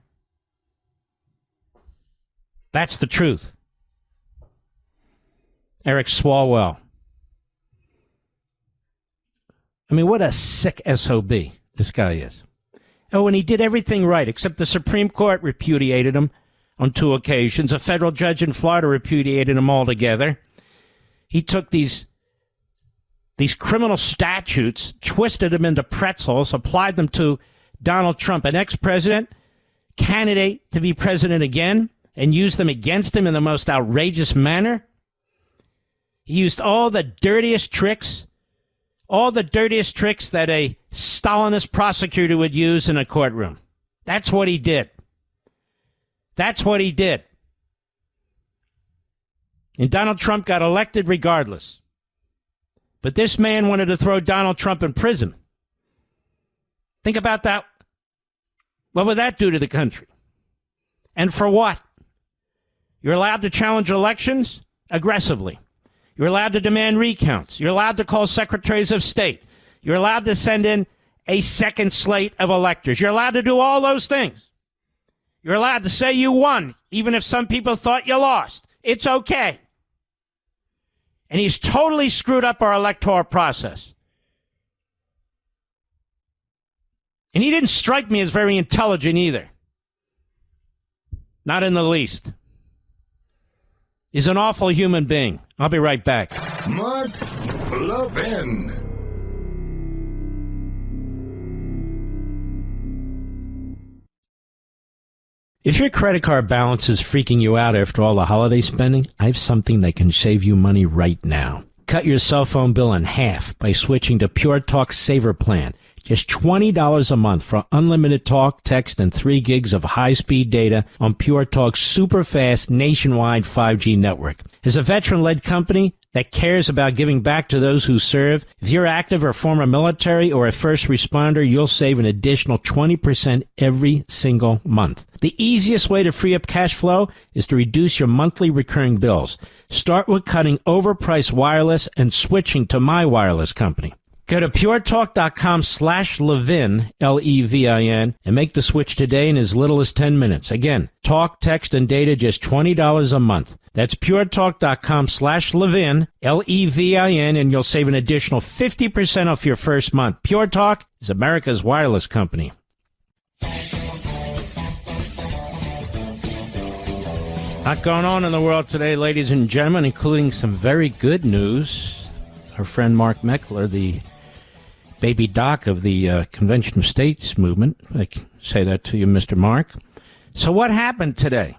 That's the truth. Eric Swalwell. I mean, what a sick SOB this guy is. Oh, and he did everything right, except the Supreme Court repudiated him on 2 occasions. A federal judge in Florida repudiated him altogether. He took these criminal statutes, twisted them into pretzels, applied them to Donald Trump, an ex-president, candidate to be president again, and used them against him in the most outrageous manner. He used all the dirtiest tricks that a Stalinist prosecutor would use in a courtroom. That's what he did. That's what he did. And Donald Trump got elected regardless. But this man wanted to throw Donald Trump in prison. Think about that. What would that do to the country? And for what? You're allowed to challenge elections aggressively. You're allowed to demand recounts. You're allowed to call secretaries of state. You're allowed to send in a second slate of electors. You're allowed to do all those things. You're allowed to say you won, even if some people thought you lost. It's okay. And he's totally screwed up our electoral process. And he didn't strike me as very intelligent either. Not in the least. He's an awful human being. I'll be right back. Mark Levin. If your credit card balance is freaking you out after all the holiday spending, I have something that can save you money right now. Cut your cell phone bill in half by switching to Pure Talk Saver Plan. Just $20 a month for unlimited talk, text, and 3 gigs of high-speed data on Pure Talk's super-fast nationwide 5G network. As a veteran-led company that cares about giving back to those who serve, if you're active or former military or a first responder, you'll save an additional 20% every single month. The easiest way to free up cash flow is to reduce your monthly recurring bills. Start with cutting overpriced wireless and switching to my wireless company. Go to puretalk.com/Levin, Levin, and make the switch today in as little as 10 minutes. Again, talk, text, and data, just $20 a month. That's puretalk.com/Levin, Levin, and you'll save an additional 50% off your first month. Pure Talk is America's wireless company. Lot going on in the world today, ladies and gentlemen, including some very good news. Our friend Mark Meckler, the baby doc of the Convention of States movement. I can say that to you, Mr. Mark. So what happened today?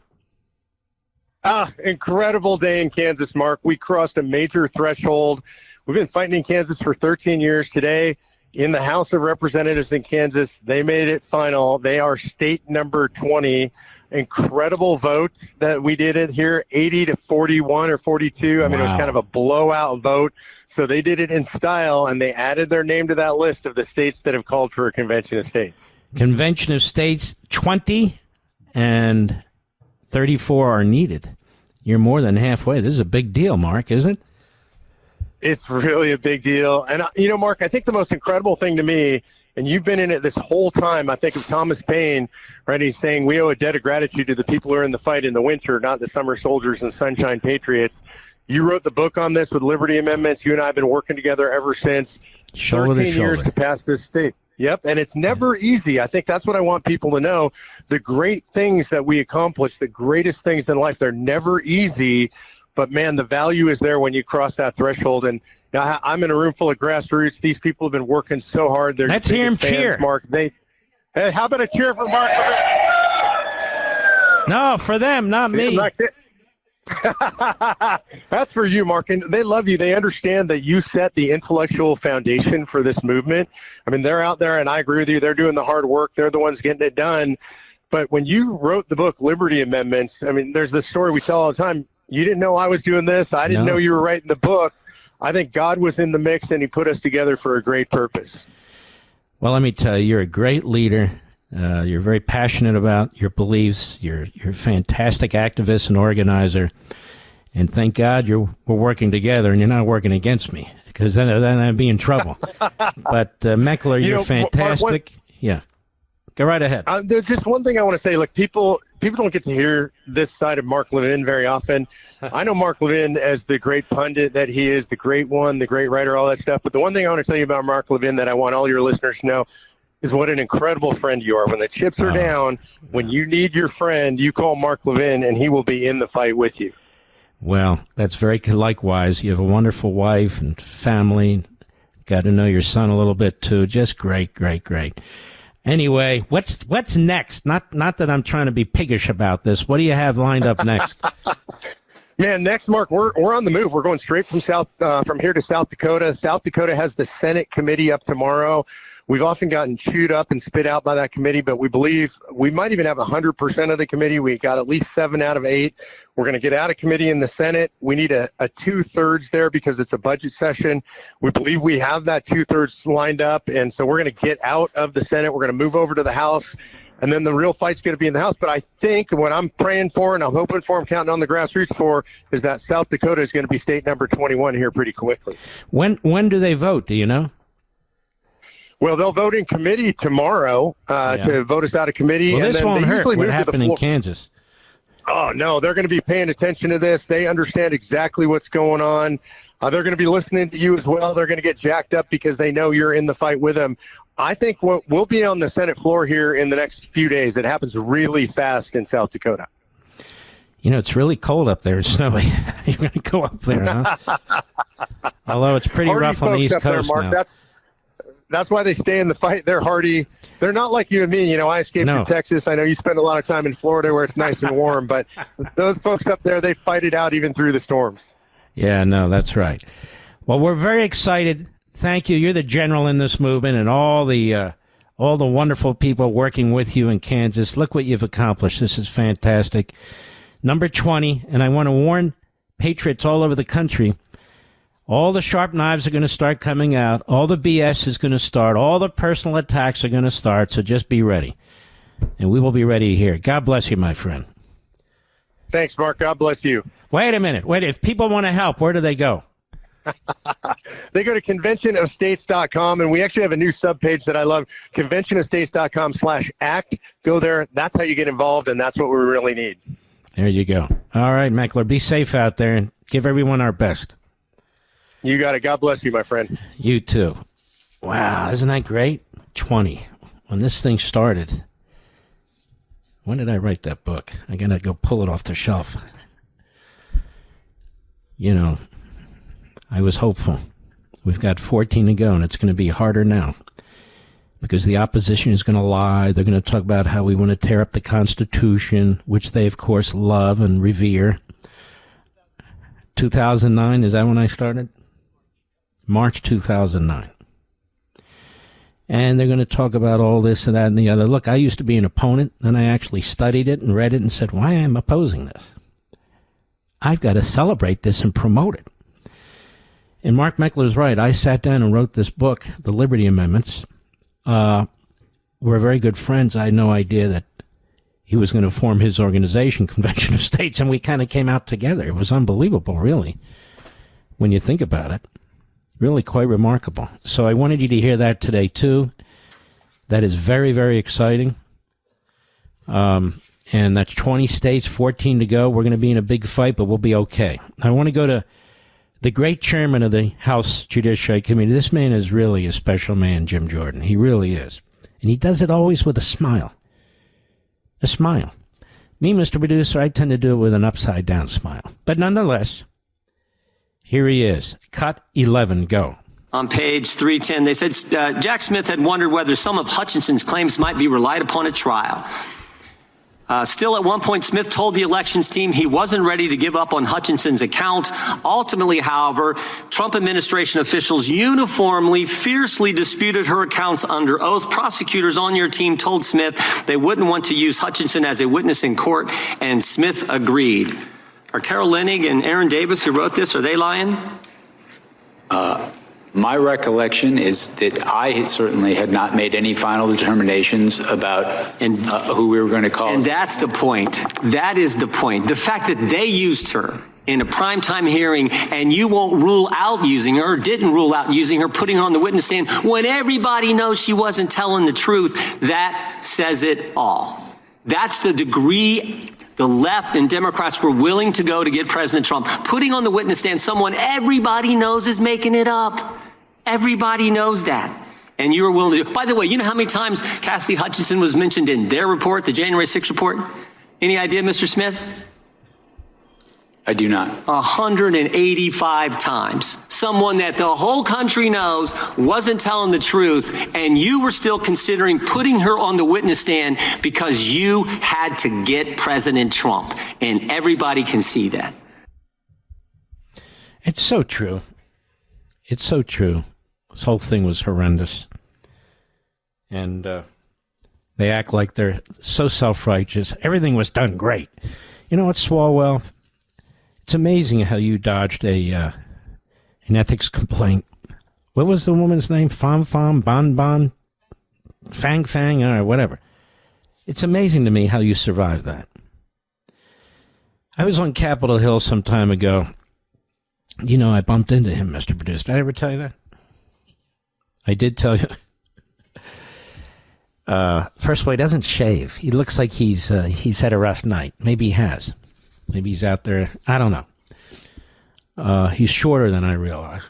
Incredible day in Kansas, Mark. We crossed a major threshold. We've been fighting in Kansas for 13 years. Today, in the House of Representatives in Kansas, they made it final. They are state number 20. Incredible vote that we did it here, 80 to 41 or 42. I mean, It was kind of a blowout vote. So they did it in style, and they added their name to that list of the states that have called for a Convention of States. Convention of States, 20 and 34 are needed. You're more than halfway. This is a big deal, Mark, isn't it? It's really a big deal. And, Mark, I think the most incredible thing to me, and you've been in it this whole time, I think of Thomas Paine, right? He's saying we owe a debt of gratitude to the people who are in the fight in the winter, not the summer soldiers and sunshine patriots. You wrote the book on this with Liberty Amendments. You and I have been working together ever since. Shoulder 13 to shoulder. years to pass this state. Yep, and it's never easy. I think that's what I want people to know. The great things that we accomplish, the greatest things in life, they're never easy. But, man, the value is there when you cross that threshold. And I'm in a room full of grassroots. These people have been working so hard. They're Let's hear him cheer. Mark. Hey, how about a cheer for Mark? No, for them, not me. That's for you, Mark. And they love you. They understand that you set the intellectual foundation for this movement. I mean, they're out there, and I agree with you. They're doing the hard work. They're the ones getting it done. But when you wrote the book, Liberty Amendments, I mean, there's this story we tell all the time. You didn't know I was doing this. I didn't know you were writing the book. I think God was in the mix, and he put us together for a great purpose. Well, let me tell you, you're a great leader. You're very passionate about your beliefs. You're a fantastic activist and organizer. And thank God we're working together, and you're not working against me, because then I'd be in trouble. But Meckler, you're fantastic. Yeah. Go right ahead. There's just one thing I want to say. Look, people don't get to hear this side of Mark Levin very often. I know Mark Levin as the great pundit that he is, the great one, the great writer, all that stuff. But the one thing I want to tell you about Mark Levin that I want all your listeners to know is what an incredible friend you are. When the chips are down, when you need your friend, you call Mark Levin, and he will be in the fight with you. Well, that's very likewise. You have a wonderful wife and family. Got to know your son a little bit, too. Just great, great, great. Anyway, what's next? Not that I'm trying to be piggish about this. What do you have lined up next? Man, next, Mark, we're on the move. We're going straight from here to South Dakota. South Dakota has the Senate committee up tomorrow. We've often gotten chewed up and spit out by that committee, but we believe we might even have 100% of the committee. We got at least 7 out of 8. We're going to get out of committee in the Senate. We need a 2/3 there because it's a budget session. We believe we have that 2/3 lined up, and so we're going to get out of the Senate. We're going to move over to the House, and then the real fight's going to be in the House. But I think what I'm praying for and I'm hoping for, I'm counting on the grassroots for, is that South Dakota is going to be state number 21 here pretty quickly. When do they vote? Do you know? Well, they'll vote in committee tomorrow to vote us out of committee. Well, and this then won't they hurt. usually What move happened to the in Kansas? Oh, no, they're going to be paying attention to this. They understand exactly what's going on. They're going to be listening to you as well. They're going to get jacked up because they know you're in the fight with them. I think we'll be on the Senate floor here in the next few days. It happens really fast in South Dakota. You know, it's really cold up there and snowy. You're going to go up there, huh? Although it's pretty rough on the East Coast now. That's why they stay in the fight. They're hardy. They're not like you and me. You know, I escaped to Texas. I know you spend a lot of time in Florida where it's nice and warm, but those folks up there, they fight it out even through the storms. Yeah, no, that's right. Well, we're very excited. Thank you. You're the general in this movement, and all the wonderful people working with you in Kansas. Look what you've accomplished. This is fantastic. Number 20, and I want to warn patriots all over the country, all the sharp knives are going to start coming out. All the BS is going to start. All the personal attacks are going to start. So just be ready. And we will be ready here. God bless you, my friend. Thanks, Mark. God bless you. Wait a minute. If people want to help, where do they go? they go to conventionofstates.com, and we actually have a new subpage that I love, conventionofstates.com/act. Go there. That's how you get involved, and that's what we really need. There you go. All right, Meckler, be safe out there and give everyone our best. You got it. God bless you, my friend. You too. Wow, isn't that great? 20. When this thing started. When did I write that book? I got to go pull it off the shelf. You know, I was hopeful. We've got 14 to go, and it's going to be harder now. Because the opposition is going to lie. They're going to talk about how we want to tear up the Constitution, which they, of course, love and revere. 2009, is that when I started? March 2009. And they're going to talk about all this and that and the other. Look, I used to be an opponent, and I actually studied it and read it and said, why am I opposing this? I've got to celebrate this and promote it. And Mark Meckler's right. I sat down and wrote this book, The Liberty Amendments. We're very good friends. I had no idea that he was going to form his organization, Convention of States, and we kind of came out together. It was unbelievable, really, when you think about it. Really quite remarkable. So I wanted you to hear that today, too. That is very, very exciting. And that's 20 states, 14 to go. We're going to be in a big fight, but we'll be okay. I want to go to the great chairman of the House Judiciary Committee. This man is really a special man, Jim Jordan. He really is. And he does it always with a smile. A smile. Me, Mr. Producer, I tend to do it with an upside-down smile. But nonetheless, here he is. Cut 11, go. On page 310, they said Jack Smith had wondered whether some of Hutchinson's claims might be relied upon at trial. Still, at one point, Smith told the elections team he wasn't ready to give up on Hutchinson's account. Ultimately, however, Trump administration officials uniformly, fiercely disputed her accounts under oath. Prosecutors on your team told Smith they wouldn't want to use Hutchinson as a witness in court, and Smith agreed. Are Carol Leonnig and Aaron Davis, who wrote this, are they lying? My recollection is that I certainly had not made any final determinations about who we were going to call. And that's the point. That is the point. The fact that they used her in a primetime hearing and you won't rule out using her, or didn't rule out using her, putting her on the witness stand when everybody knows she wasn't telling the truth, that says it all. That's the degree the left and Democrats were willing to go to get President Trump, putting on the witness stand someone everybody knows is making it up. Everybody knows that. And you were willing to do it. By the way, you know how many times Cassidy Hutchinson was mentioned in their report, the January 6th report? Any idea, Mr. Smith? I do not. 185 times. Someone that the whole country knows wasn't telling the truth, and you were still considering putting her on the witness stand because you had to get President Trump. And everybody can see that. It's so true. It's so true. This whole thing was horrendous. And they act like they're so self-righteous. Everything was done great. You know what, Swalwell? It's amazing how you dodged an ethics complaint. What was the woman's name? Bon, Fang, or whatever. It's amazing to me how you survived that. I was on Capitol Hill some time ago. You know, I bumped into him, Mr. Producer. Did I ever tell you that? I did tell you. First of all, he doesn't shave. He looks like he's had a rough night. Maybe he has. Maybe he's out there. I don't know. He's shorter than I realized.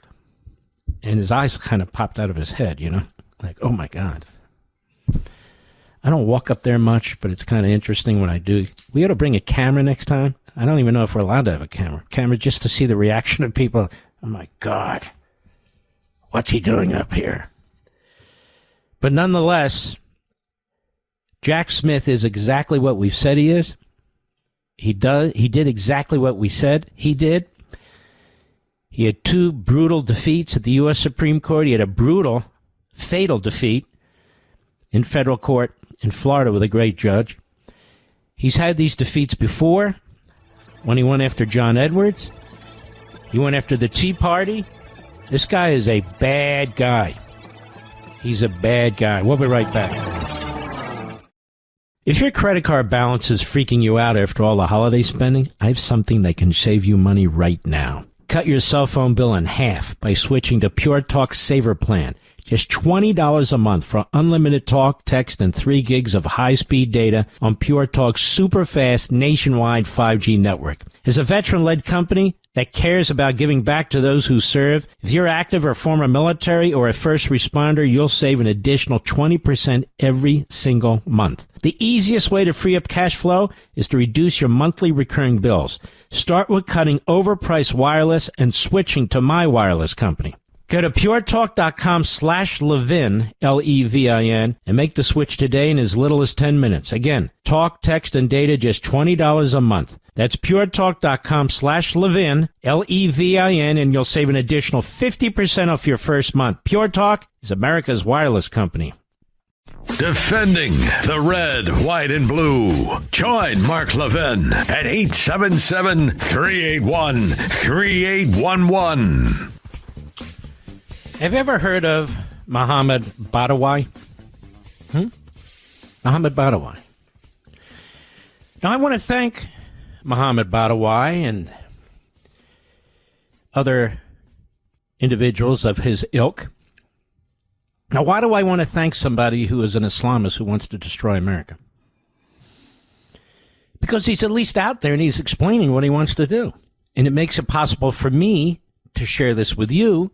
And his eyes kind of popped out of his head, you know? Like, oh, my God. I don't walk up there much, but it's kind of interesting when I do. We ought to bring a camera next time. I don't even know if we're allowed to have a camera just to see the reaction of people. Oh, my God. What's he doing up here? But nonetheless, Jack Smith is exactly what we've said he is. He did exactly what we said he did. He had 2 brutal defeats at the U.S. Supreme Court. He had a brutal, fatal defeat in federal court in Florida with a great judge. He's had these defeats before. When he went after John Edwards, he went after the Tea Party. This guy is a bad guy. He's a bad guy. We'll be right back. If your credit card balance is freaking you out after all the holiday spending, I have something that can save you money right now. cut your cell phone bill in half by switching to Pure Talk Saver Plan. Just $20 a month for unlimited talk, text, and 3 gigs of high-speed data on Pure Talk's super-fast nationwide 5G network. As a veteran-led company that cares about giving back to those who serve, if you're active or former military or a first responder, you'll save an additional 20% every single month. The easiest way to free up cash flow is to reduce your monthly recurring bills. Start with cutting overpriced wireless and switching to my wireless company. Go to puretalk.com/Levin, Levin, and make the switch today in as little as 10 minutes. Again, talk, text, and data just $20 a month. That's puretalk.com/Levin, Levin, and you'll save an additional 50% off your first month. Pure Talk is America's wireless company. Defending the red, white, and blue. Join Mark Levin at 877-381-3811. Have you ever heard of Mohammed Badawi? Mohammed Badawi. Now, I want to thank Mohammed Badawi and other individuals of his ilk. Now, why do I want to thank somebody who is an Islamist who wants to destroy America? Because he's at least out there and he's explaining what he wants to do. And it makes it possible for me to share this with you.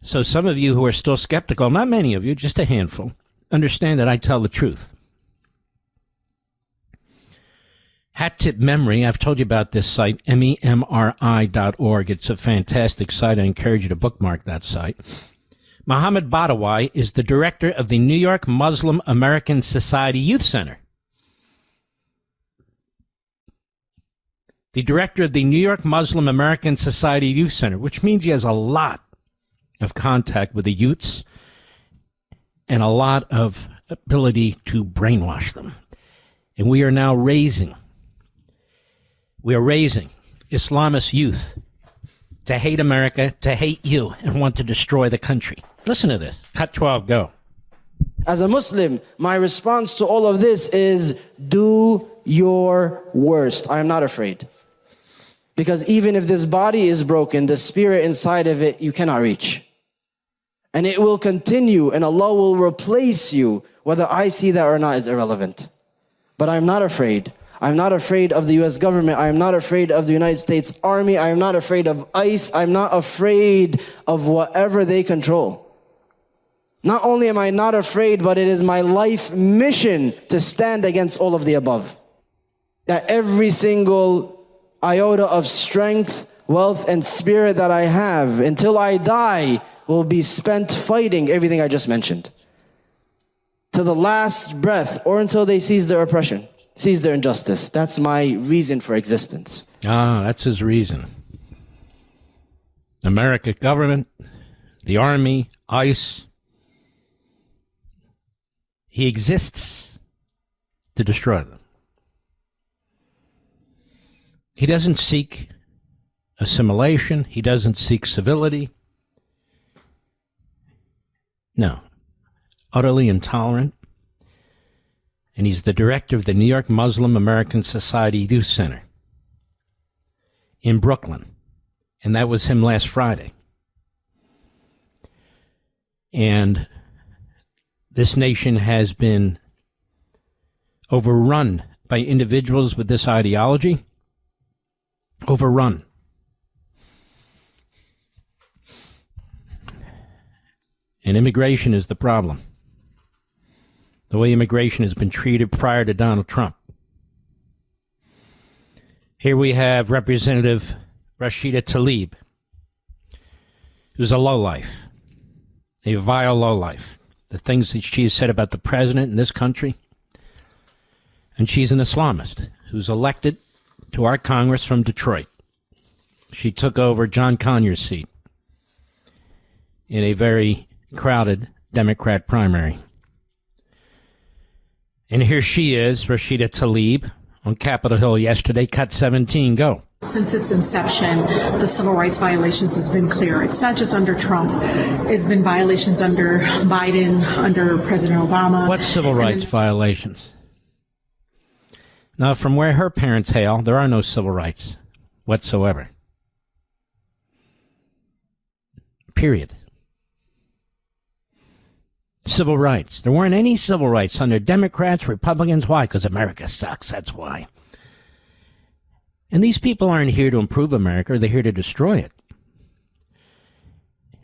So some of you who are still skeptical, not many of you, just a handful, understand that I tell the truth. Hat Tip Memory, I've told you about this site, memri.org. It's a fantastic site. I encourage you to bookmark that site. Mohammed Badawi is the director of the New York Muslim American Society Youth Center. The director of the New York Muslim American Society Youth Center, which means he has a lot of contact with the youths and a lot of ability to brainwash them. And we are now raising Islamist youth to hate America, to hate you, and want to destroy the country. Listen to this. Cut 12, go. As a Muslim, my response to all of this is do your worst. I am not afraid. Because even if this body is broken, the spirit inside of it, you cannot reach. And it will continue, and Allah will replace you. Whether I see that or not is irrelevant. But I'm not afraid. I'm not afraid of the U.S. government. I am not afraid of the United States Army. I am not afraid of ICE. I'm not afraid of whatever they control. Not only am I not afraid, but it is my life mission to stand against all of the above. That every single iota of strength, wealth, and spirit that I have, until I die, will be spent fighting everything I just mentioned. To the last breath, or until they cease their oppression, cease their injustice. That's my reason for existence. Ah, that's his reason. American government, the army, ICE. He exists to destroy them. He doesn't seek assimilation. He doesn't seek civility. No. Utterly intolerant. And he's the director of the New York Muslim American Society Youth Center in Brooklyn. And that was him last Friday. And this nation has been overrun by individuals with this ideology. Overrun. And immigration is the problem. The way immigration has been treated prior to Donald Trump. Here we have Representative Rashida Tlaib, who's a lowlife, a vile lowlife. The things that she has said about the president in this country. And she's an Islamist who's elected to our Congress from Detroit. She took over John Conyers' seat in a very crowded Democrat primary. And here she is, Rashida Tlaib, on Capitol Hill yesterday. Cut 17, go. Since its inception, the civil rights violations has been clear. It's not just under Trump. It's been violations under Biden, under President Obama. What civil rights violations? Now, from where her parents hail, there are no civil rights whatsoever. period. Civil rights. There weren't any civil rights under Democrats, Republicans. Why? Because America sucks. That's why. And these people aren't here to improve America. They're here to destroy it.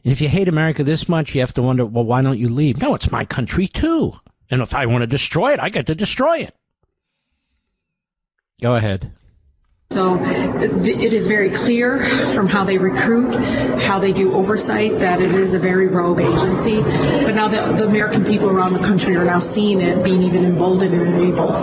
And if you hate America this much, you have to wonder, well, why don't you leave? No, it's my country too. And if I want to destroy it, I get to destroy it. Go ahead. So it is very clear from how they recruit, how they do oversight, that it is a very rogue agency. But now the American people around the country are now seeing it, being even emboldened and enabled.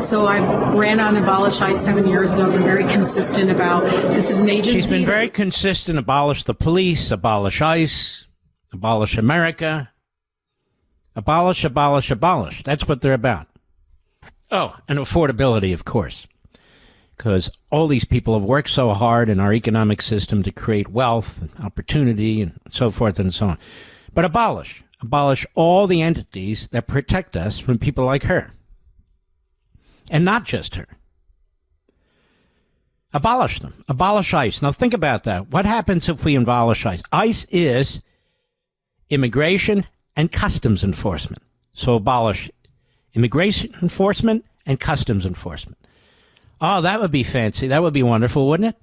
So I ran on Abolish ICE 7 years ago. I've been very consistent about this is an agency. She's been very consistent. Abolish the police, abolish ICE, abolish America. Abolish, abolish, abolish. That's what they're about. Oh, and affordability, of course. Because all these people have worked so hard in our economic system to create wealth and opportunity and so forth and so on. But abolish. Abolish all the entities that protect us from people like her. And not just her. Abolish them. Abolish ICE. Now think about that. What happens if we abolish ICE? ICE is immigration and customs enforcement. So abolish immigration enforcement and customs enforcement. Oh, that would be fancy. That would be wonderful, wouldn't it?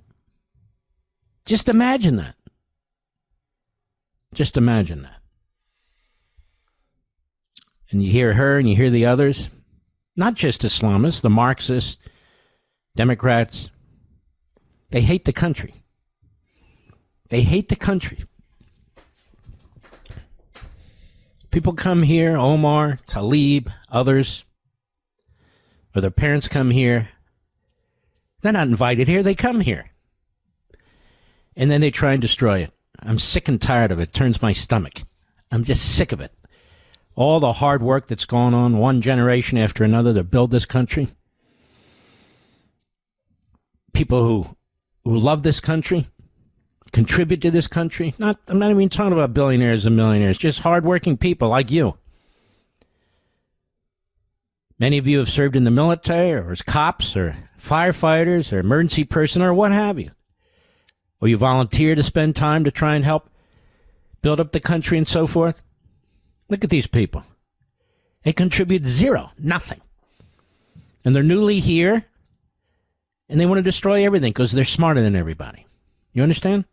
Just imagine that. Just imagine that. And you hear her and you hear the others, not just Islamists, the Marxists, Democrats. They hate the country. They hate the country. People come here, Omar, Talib, others, or their parents come here. They're not invited here. They come here. And then they try and destroy it. I'm sick and tired of it. It turns my stomach. I'm just sick of it. All the hard work that's gone on, one generation after another, to build this country. People who love this country, contribute to this country. I'm not even talking about billionaires and millionaires, just hardworking people like you. Many of you have served in the military or as cops or firefighters or emergency personnel or what have you. Or you volunteer to spend time to try and help build up the country and so forth. Look at these people. They contribute zero, nothing. And they're newly here, and they want to destroy everything because they're smarter than everybody. You understand?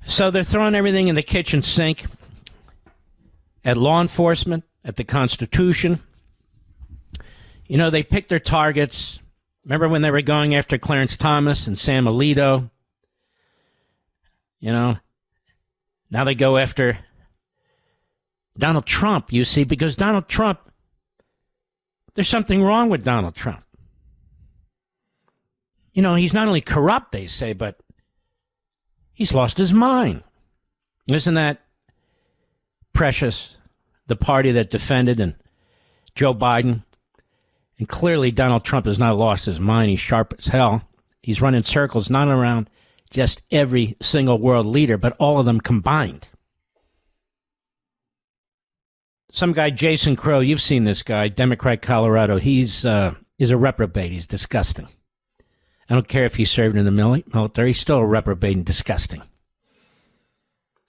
So they're throwing everything in the kitchen sink at law enforcement, at the Constitution. You know, they pick their targets. Remember when they were going after Clarence Thomas and Sam Alito? You know, now they go after Donald Trump, you see, because Donald Trump, there's something wrong with Donald Trump. You know, he's not only corrupt, they say, but he's lost his mind. Isn't that precious? The party that defended and Joe Biden. And clearly Donald Trump has not lost his mind. He's sharp as hell. He's running circles, not around just every single world leader, but all of them combined. Some guy, Jason Crow, you've seen this guy, Democrat Colorado. He's a reprobate. He's disgusting. I don't care if he served in the military. He's still a reprobate and disgusting.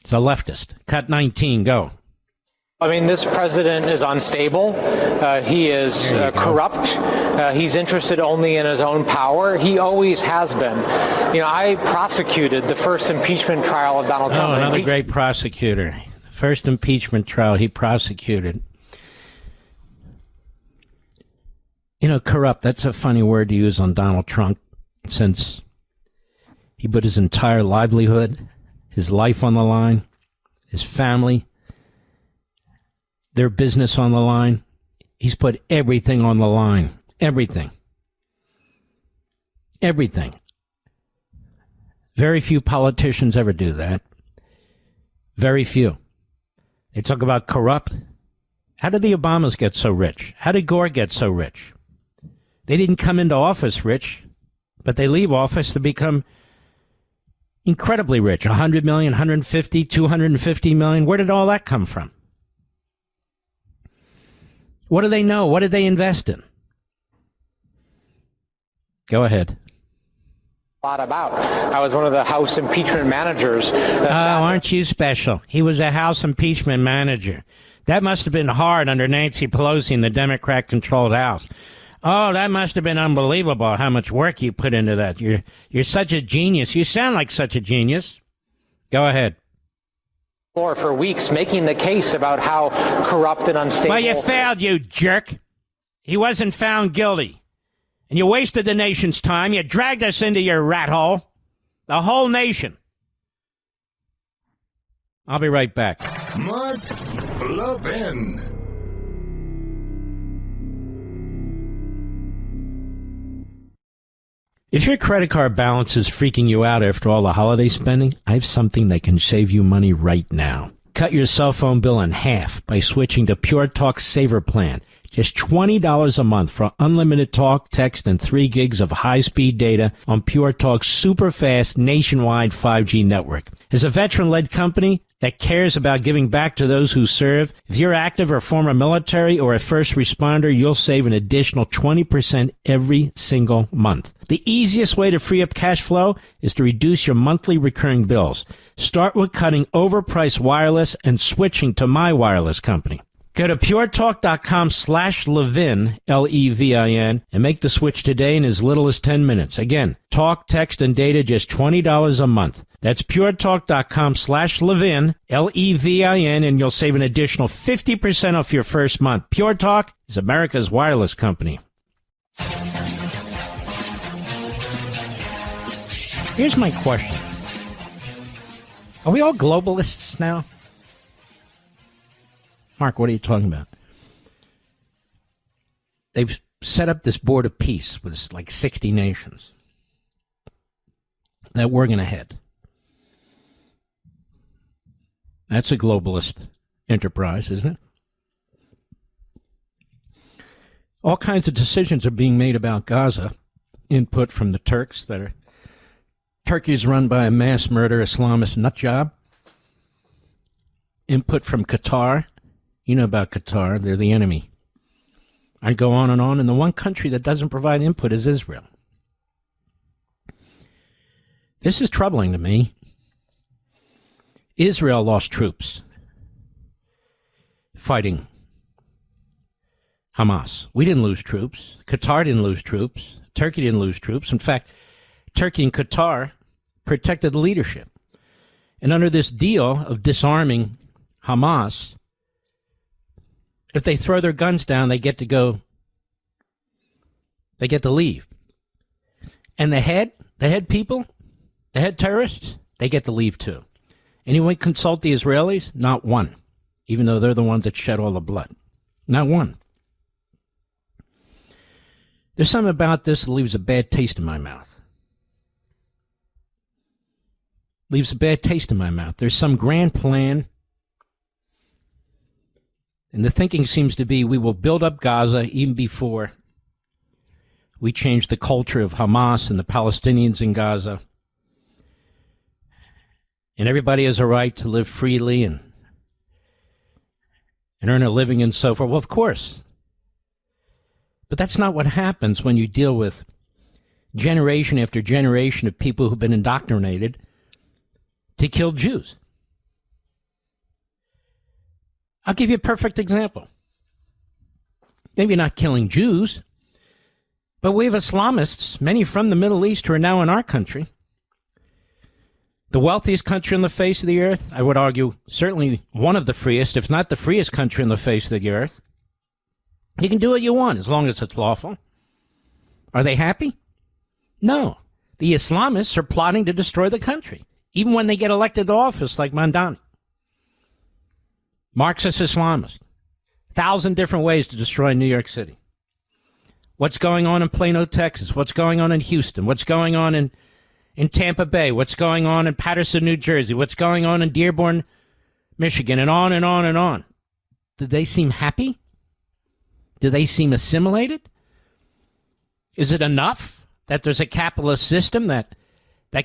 He's a leftist. Cut 19, go. I mean, this president is unstable. He is corrupt. He's interested only in his own power. He always has been. You know, I prosecuted the first impeachment trial of Donald Trump. Oh, another great prosecutor. First impeachment trial he prosecuted. You know, corrupt, that's a funny word to use on Donald Trump, since he put his entire livelihood, his life on the line, his family, their business on the line. He's put everything on the line. Everything. Everything. Very few politicians ever do that. Very few. They talk about corrupt. How did the Obamas get so rich? How did Gore get so rich? They didn't come into office rich, but they leave office to become incredibly rich. 100 million, 150, 250 million. Where did all that come from? What do they know? What did they invest in? Go ahead. lot about. I was one of the House impeachment managers. Aren't you special? He was a House impeachment manager. That must have been hard under Nancy Pelosi in the Democrat-controlled House. Oh, that must have been unbelievable how much work you put into that. You're such a genius. You sound like such a genius. Go ahead. For weeks, making the case about how corrupt and unstable. Well, you failed, you jerk. He wasn't found guilty. And you wasted the nation's time. You dragged us into your rat hole. The whole nation. I'll be right back. Mark Levin. If your credit card balance is freaking you out after all the holiday spending, I have something that can save you money right now. Cut your cell phone bill in half by switching to Pure Talk Saver Plan. Just $20 a month for unlimited talk, text, and 3 gigs of high-speed data on Pure Talk's super-fast nationwide 5G network. As a veteran-led company that cares about giving back to those who serve, if you're active or former military or a first responder, you'll save an additional 20% every single month. The easiest way to free up cash flow is to reduce your monthly recurring bills. Start with cutting overpriced wireless and switching to my wireless company. Go to puretalk.com/Levin, Levin, and make the switch today in as little as 10 minutes. Again, talk, text, and data just $20 a month. That's puretalk.com/Levin, Levin, and you'll save an additional 50% off your first month. Pure Talk is America's wireless company. Here's my question. Are we all globalists now? Mark, what are you talking about? They've set up this board of peace with like 60 nations that we're going to head. That's a globalist enterprise, isn't it? All kinds of decisions are being made about Gaza. Input from the Turks that are... Turkey is run by a mass murder Islamist nutjob. Input from Qatar. You know about Qatar. They're the enemy. I go on, and the one country that doesn't provide input is Israel. This is troubling to me. Israel lost troops fighting Hamas. We didn't lose troops. Qatar didn't lose troops. Turkey didn't lose troops. In fact, Turkey and Qatar protected the leadership. And under this deal of disarming Hamas, if they throw their guns down, they get to go. They get to leave. And the head people, the head terrorists, they get to leave too. Anyone consult the Israelis? Not one. Even though they're the ones that shed all the blood. Not one. There's something about this that leaves a bad taste in my mouth. Leaves a bad taste in my mouth. There's some grand plan. And the thinking seems to be we will build up Gaza even before we change the culture of Hamas and the Palestinians in Gaza. And everybody has a right to live freely and earn a living and so forth. Well, of course. But that's not what happens when you deal with generation after generation of people who've been indoctrinated to kill Jews. I'll give you a perfect example. Maybe not killing Jews, but we have Islamists, many from the Middle East, who are now in our country. The wealthiest country on the face of the earth, I would argue, certainly one of the freest, if not the freest country on the face of the earth. You can do what you want as long as it's lawful. Are they happy? No. The Islamists are plotting to destroy the country, even when they get elected to office like Mandani. Marxist Islamist. 1,000 different ways to destroy New York City. What's going on in Plano, Texas? What's going on in Houston? What's going on in Tampa Bay? What's going on in Patterson, New Jersey? What's going on in Dearborn, Michigan? And on and on and on. Do they seem happy? Do they seem assimilated? Is it enough that there's a capitalist system that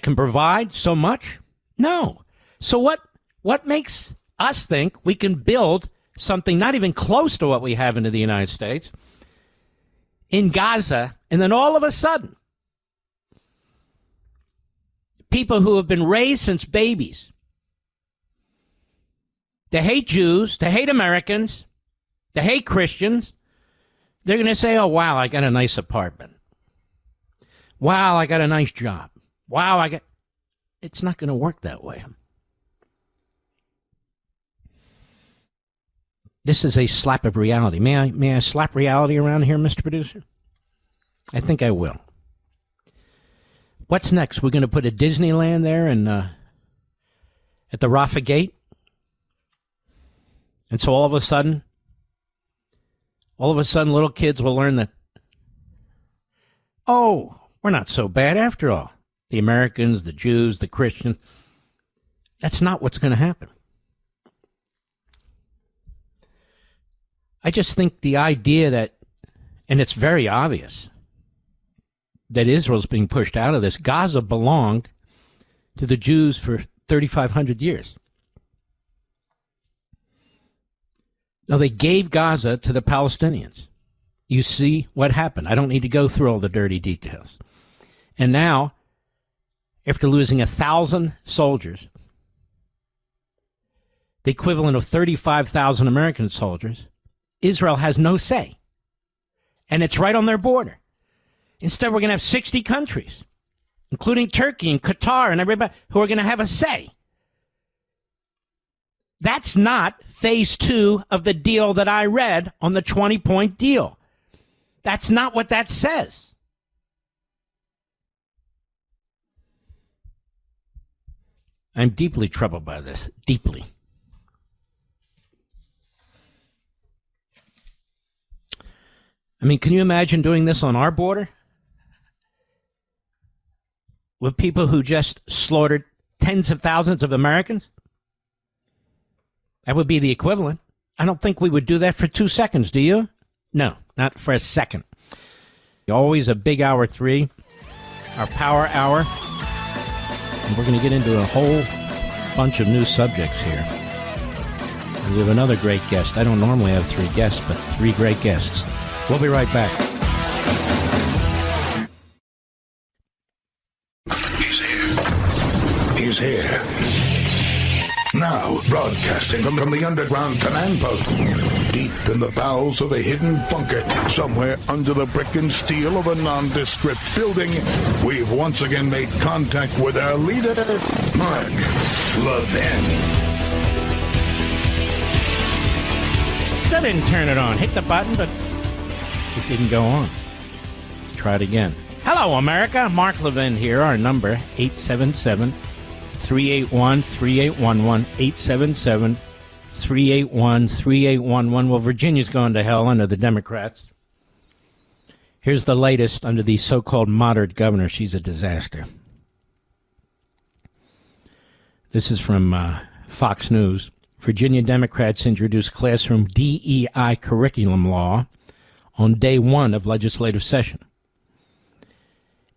can provide so much? No. So what makes us think we can build something not even close to what we have into the United States in Gaza, and then all of a sudden people who have been raised since babies to hate Jews, to hate Americans, to hate Christians, they're going to say, oh, wow, I got a nice apartment. Wow, I got a nice job. Wow, It's not going to work that way. This is a slap of reality. May I slap reality around here, Mr. Producer? I think I will. What's next? We're going to put a Disneyland there and at the Rafah Gate? And so all of a sudden, little kids will learn that, oh, we're not so bad after all. The Americans, the Jews, the Christians. That's not what's going to happen. I just think the idea that, and it's very obvious, that Israel's being pushed out of this. Gaza belonged to the Jews for 3,500 years. Now, they gave Gaza to the Palestinians. You see what happened. I don't need to go through all the dirty details. And now, after losing 1,000 soldiers, the equivalent of 35,000 American soldiers, Israel has no say. And it's right on their border. Instead, we're going to have 60 countries, including Turkey and Qatar and everybody, who are going to have a say. That's not phase 2 of the deal that I read on the 20-point deal. That's not what that says. I'm deeply troubled by this. Deeply. I mean, can you imagine doing this on our border? With people who just slaughtered tens of thousands of Americans? That would be the equivalent. I don't think we would do that for 2 seconds, do you? No, not for a second. Always a big hour 3, our power hour. And we're going to get into a whole bunch of new subjects here. And we have another great guest. I don't normally have 3 guests, but 3 great guests. We'll be right back. He's here. Now, broadcasting from the underground command post, deep in the bowels of a hidden bunker, somewhere under the brick and steel of a nondescript building, we've once again made contact with our leader, Mark Levin. That didn't turn it on. Hit the button, but it didn't go on. Try it again. Hello, America. Mark Levin here. Our number, 877-381-3811, 877-381-3811. Well, Virginia's going to hell under the Democrats. Here's the latest under the so-called moderate governor. She's a disaster. This is from Fox News. Virginia Democrats introduced classroom DEI curriculum law on day 1 of legislative session.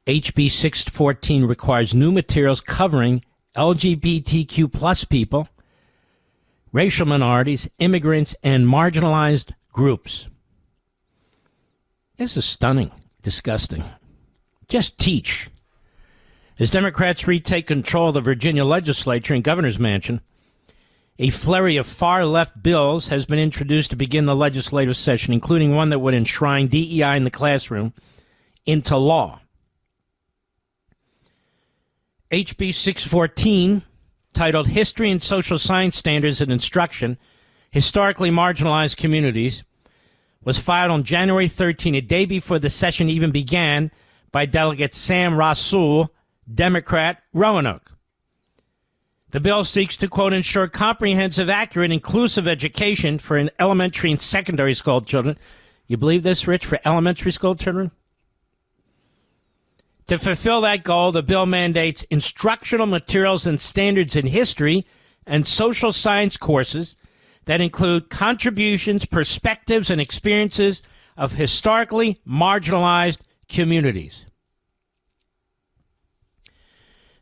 HB 614 requires new materials covering LGBTQ plus people, racial minorities, immigrants, and marginalized groups. This is stunning, disgusting. Just teach. As Democrats retake control of the Virginia legislature and governor's mansion, a flurry of far-left bills has been introduced to begin the legislative session, including one that would enshrine DEI in the classroom into law. HB 614, titled History and Social Science Standards in Instruction, Historically Marginalized Communities, was filed on January 13, a day before the session even began, by Delegate Sam Rasool, Democrat, Roanoke. The bill seeks to, quote, ensure comprehensive, accurate, inclusive education for elementary and secondary school children. You believe this, Rich, for elementary school children? To fulfill that goal, the bill mandates instructional materials and standards in history and social science courses that include contributions, perspectives, and experiences of historically marginalized communities.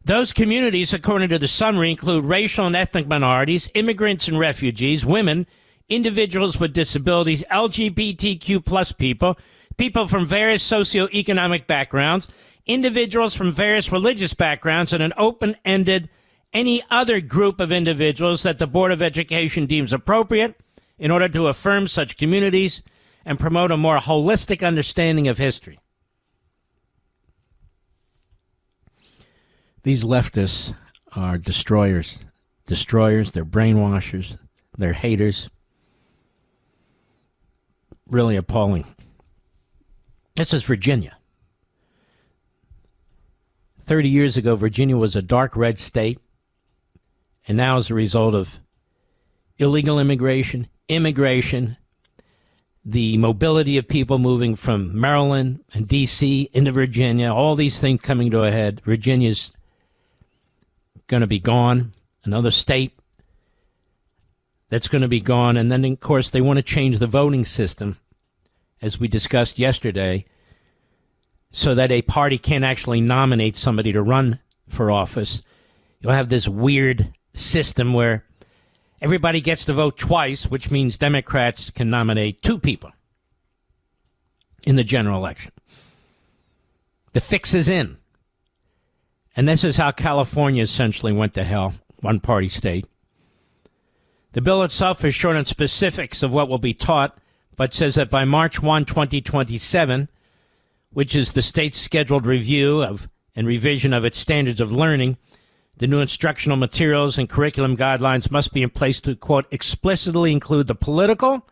Those communities, according to the summary, include racial and ethnic minorities, immigrants and refugees, women, individuals with disabilities, LGBTQ plus people, people from various socioeconomic backgrounds, individuals from various religious backgrounds and an open-ended any other group of individuals that the Board of Education deems appropriate in order to affirm such communities and promote a more holistic understanding of history. These leftists are destroyers. Destroyers, they're brainwashers, they're haters. Really appalling. This is Virginia. 30 years ago, Virginia was a dark red state, and now as a result of illegal immigration, the mobility of people moving from Maryland and D.C. into Virginia, all these things coming to a head, Virginia's going to be gone. Another state that's going to be gone. And then, of course, they want to change the voting system, as we discussed yesterday, so that a party can't actually nominate somebody to run for office. You'll have this weird system where everybody gets to vote twice, which means Democrats can nominate two people in the general election. The fix is in. And this is how California essentially went to hell, one-party state. The bill itself is short on specifics of what will be taught, but says that by March 1, 2027, which is the state's scheduled review of and revision of its standards of learning, the new instructional materials and curriculum guidelines must be in place to, quote, explicitly include the political,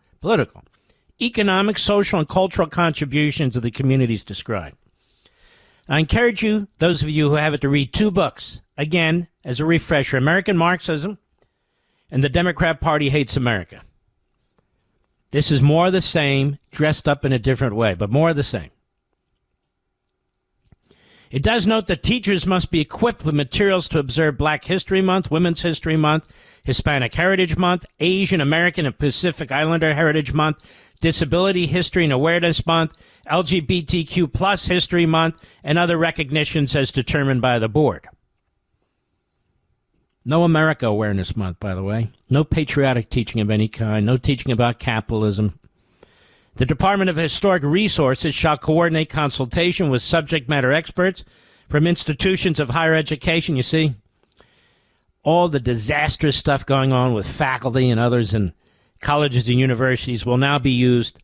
economic, social, and cultural contributions of the communities described. I encourage you, those of you who have it, to read two books, again, as a refresher, American Marxism and The Democrat Party Hates America. This is more of the same, dressed up in a different way, but more of the same. It does note that teachers must be equipped with materials to observe Black History Month, Women's History Month, Hispanic Heritage Month, Asian American and Pacific Islander Heritage Month, Disability History and Awareness Month, LGBTQ plus History Month, and other recognitions as determined by the board. No America Awareness Month, by the way. No patriotic teaching of any kind. No teaching about capitalism. The Department of Historic Resources shall coordinate consultation with subject matter experts from institutions of higher education. You see, all the disastrous stuff going on with faculty and others in colleges and universities will now be used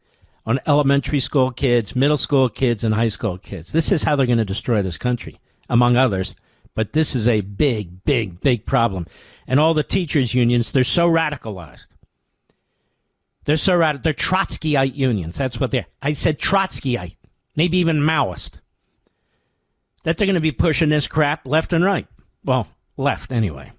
on elementary school kids, middle school kids, and high school kids. This is how they're going to destroy this country, among others. But this is a big, big, big problem. And all the teachers' unions, they're so radicalized. They're so radical. They're Trotskyite unions. That's what they're. I said Trotskyite, maybe even Maoist. That they're going to be pushing this crap left and right. Well, left anyway.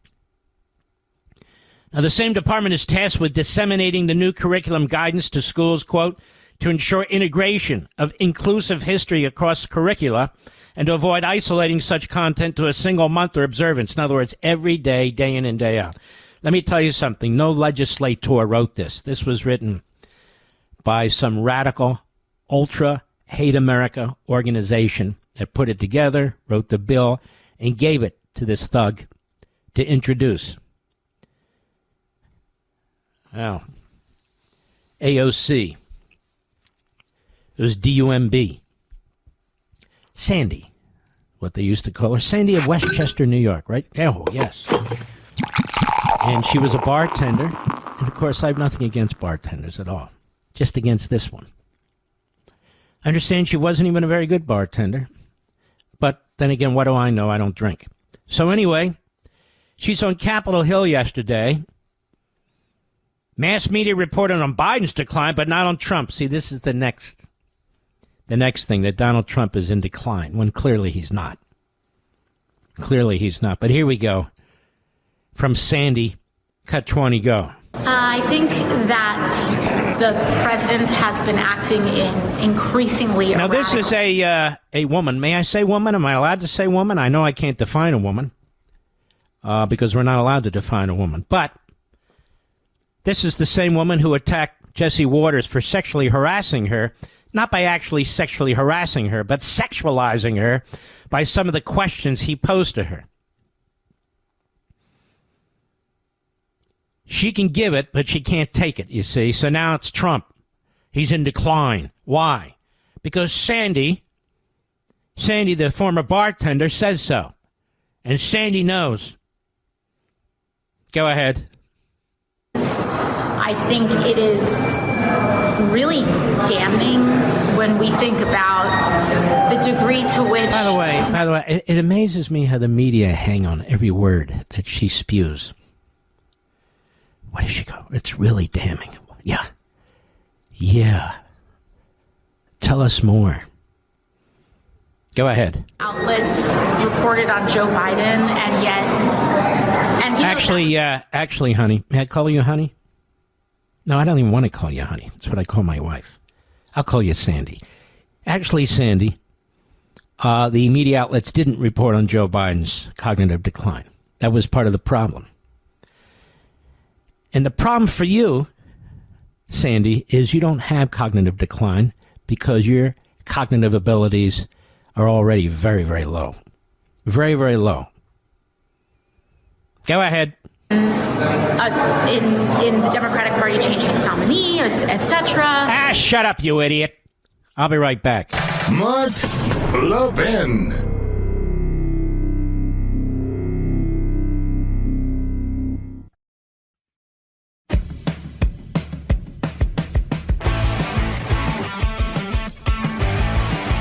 Now, the same department is tasked with disseminating the new curriculum guidance to schools, quote, to ensure integration of inclusive history across curricula and to avoid isolating such content to a single month or observance. In other words, every day, day in and day out. Let me tell you something. No legislator wrote this. This was written by some radical, ultra-hate America organization that put it together, wrote the bill, and gave it to this thug to introduce. Wow. AOC. It was DUMB. Sandy, what they used to call her. Sandy of Westchester, New York, right? Oh, yes. And she was a bartender. And, of course, I have nothing against bartenders at all. Just against this one. I understand she wasn't even a very good bartender. But then again, what do I know? I don't drink. So anyway, she's on Capitol Hill yesterday. Mass media reported on Biden's decline, but not on Trump. See, this is the next thing, that Donald Trump is in decline, when clearly he's not. Clearly he's not. But here we go. From Sandy, cut 20, go. I think that the president has been acting in increasingly Now, this is a woman. May I say woman? Am I allowed to say woman? I know I can't define a woman because we're not allowed to define a woman. But this is the same woman who attacked Jesse Waters for sexually harassing her, not by actually sexually harassing her, but sexualizing her by some of the questions he posed to her. She can give it, but she can't take it, you see. So now it's Trump. He's in decline. Why? Because Sandy Sandy, the former bartender, says so. And Sandy knows. Go ahead. I think it is really damning when we think about the degree to which... By the way, it amazes me how the media hang on every word that she spews. Where does she go? It's really damning. Yeah. Yeah. Tell us more. Go ahead. Outlets reported on Joe Biden, and yet... Actually, honey, may I call you honey? No, I don't even want to call you honey. That's what I call my wife. I'll call you Sandy. Actually, Sandy, the media outlets didn't report on Joe Biden's cognitive decline. That was part of the problem. And the problem for you, Sandy, is you don't have cognitive decline because your cognitive abilities are already very, very low. Very, very low. Go ahead. In the Democratic Party changing its nominee, etc. Shut up, you idiot. I'll be right back. Mark Levin.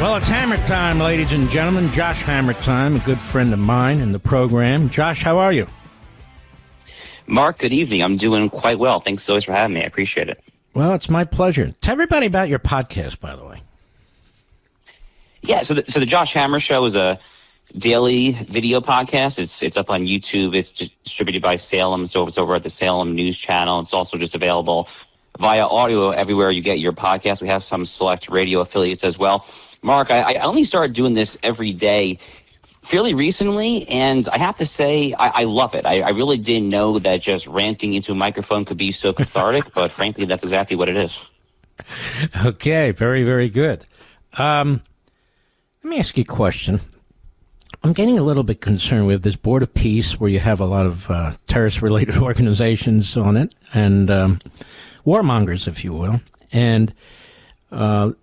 Well, it's Hammer Time, ladies and gentlemen. Josh Hammer Time, a good friend of mine in the program. Josh, how are you? Mark, good evening. I'm doing quite well. Thanks so much for having me. I appreciate it. Well, it's my pleasure. Tell everybody about your podcast, by the way. Yeah, so the Josh Hammer Show is a daily video podcast. It's up on YouTube. It's distributed by Salem, so it's over at the Salem News Channel. It's also just available via audio everywhere you get your podcast. We have some select radio affiliates as well. Mark, I only started doing this every day fairly recently, and I have to say I love it. I really didn't know that just ranting into a microphone could be so cathartic, but frankly, that's exactly what it is. Okay, very, very good. Let me ask you a question. I'm getting a little bit concerned with this Board of Peace where you have a lot of terrorist-related organizations on it, and warmongers, if you will. And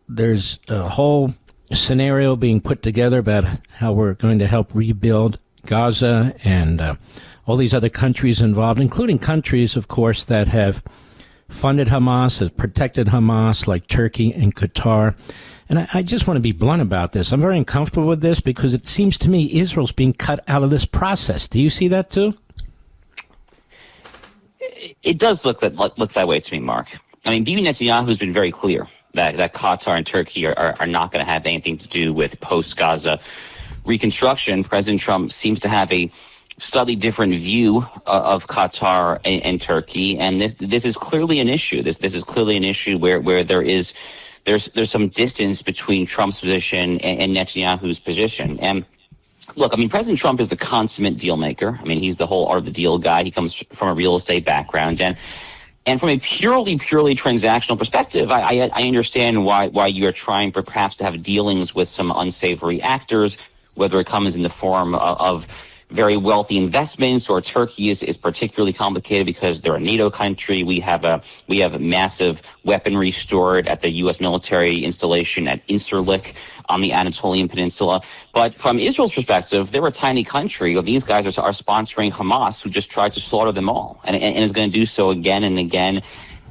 there's a whole scenario being put together about how we're going to help rebuild Gaza and all these other countries involved, including countries, of course, that have funded Hamas, has protected Hamas, like Turkey and Qatar. And I just want to be blunt about this. I'm very uncomfortable with this because it seems to me Israel's being cut out of this process. Do you see that too? It does look that way to me, Mark. I mean, Bibi Netanyahu's been very clear that Qatar and Turkey are not going to have anything to do with post-Gaza reconstruction. President Trump seems to have a slightly different view of Qatar and Turkey, and this is clearly an issue. This is clearly an issue where there's some distance between Trump's position and Netanyahu's position. And look, I mean, President Trump is the consummate deal maker. I mean, he's the whole art of the deal guy. He comes from a real estate background, and from a purely transactional perspective, I understand why you are trying perhaps to have dealings with some unsavory actors, whether it comes in the form of very wealthy investments, or Turkey is particularly complicated because they're a NATO country. We have massive weaponry stored at the U.S. military installation at Incirlik on the Anatolian Peninsula. But from Israel's perspective, they're a tiny country. These guys are sponsoring Hamas, who just tried to slaughter them all, and is going to do so again and again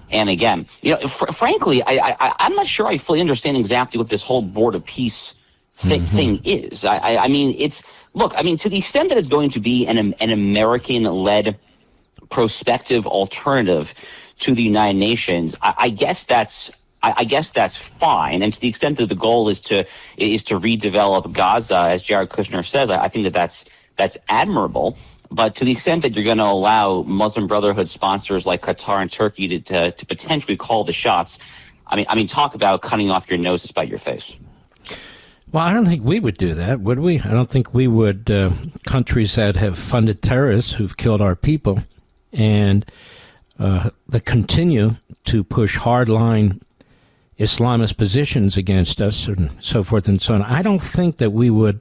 and again. You know, frankly, I'm not sure I fully understand exactly what this whole Board of Peace thing is. I mean, it's. Look, I mean, to the extent that it's going to be an American-led prospective alternative to the United Nations, I guess that's fine. And to the extent that the goal is to redevelop Gaza, as Jared Kushner says, I think that's admirable. But to the extent that you're going to allow Muslim Brotherhood sponsors like Qatar and Turkey to potentially call the shots, I mean, talk about cutting off your nose to spite your face. Well, I don't think we would do that, would we? I don't think we would. Countries that have funded terrorists who've killed our people and that continue to push hardline Islamist positions against us and so forth and so on. I don't think that we would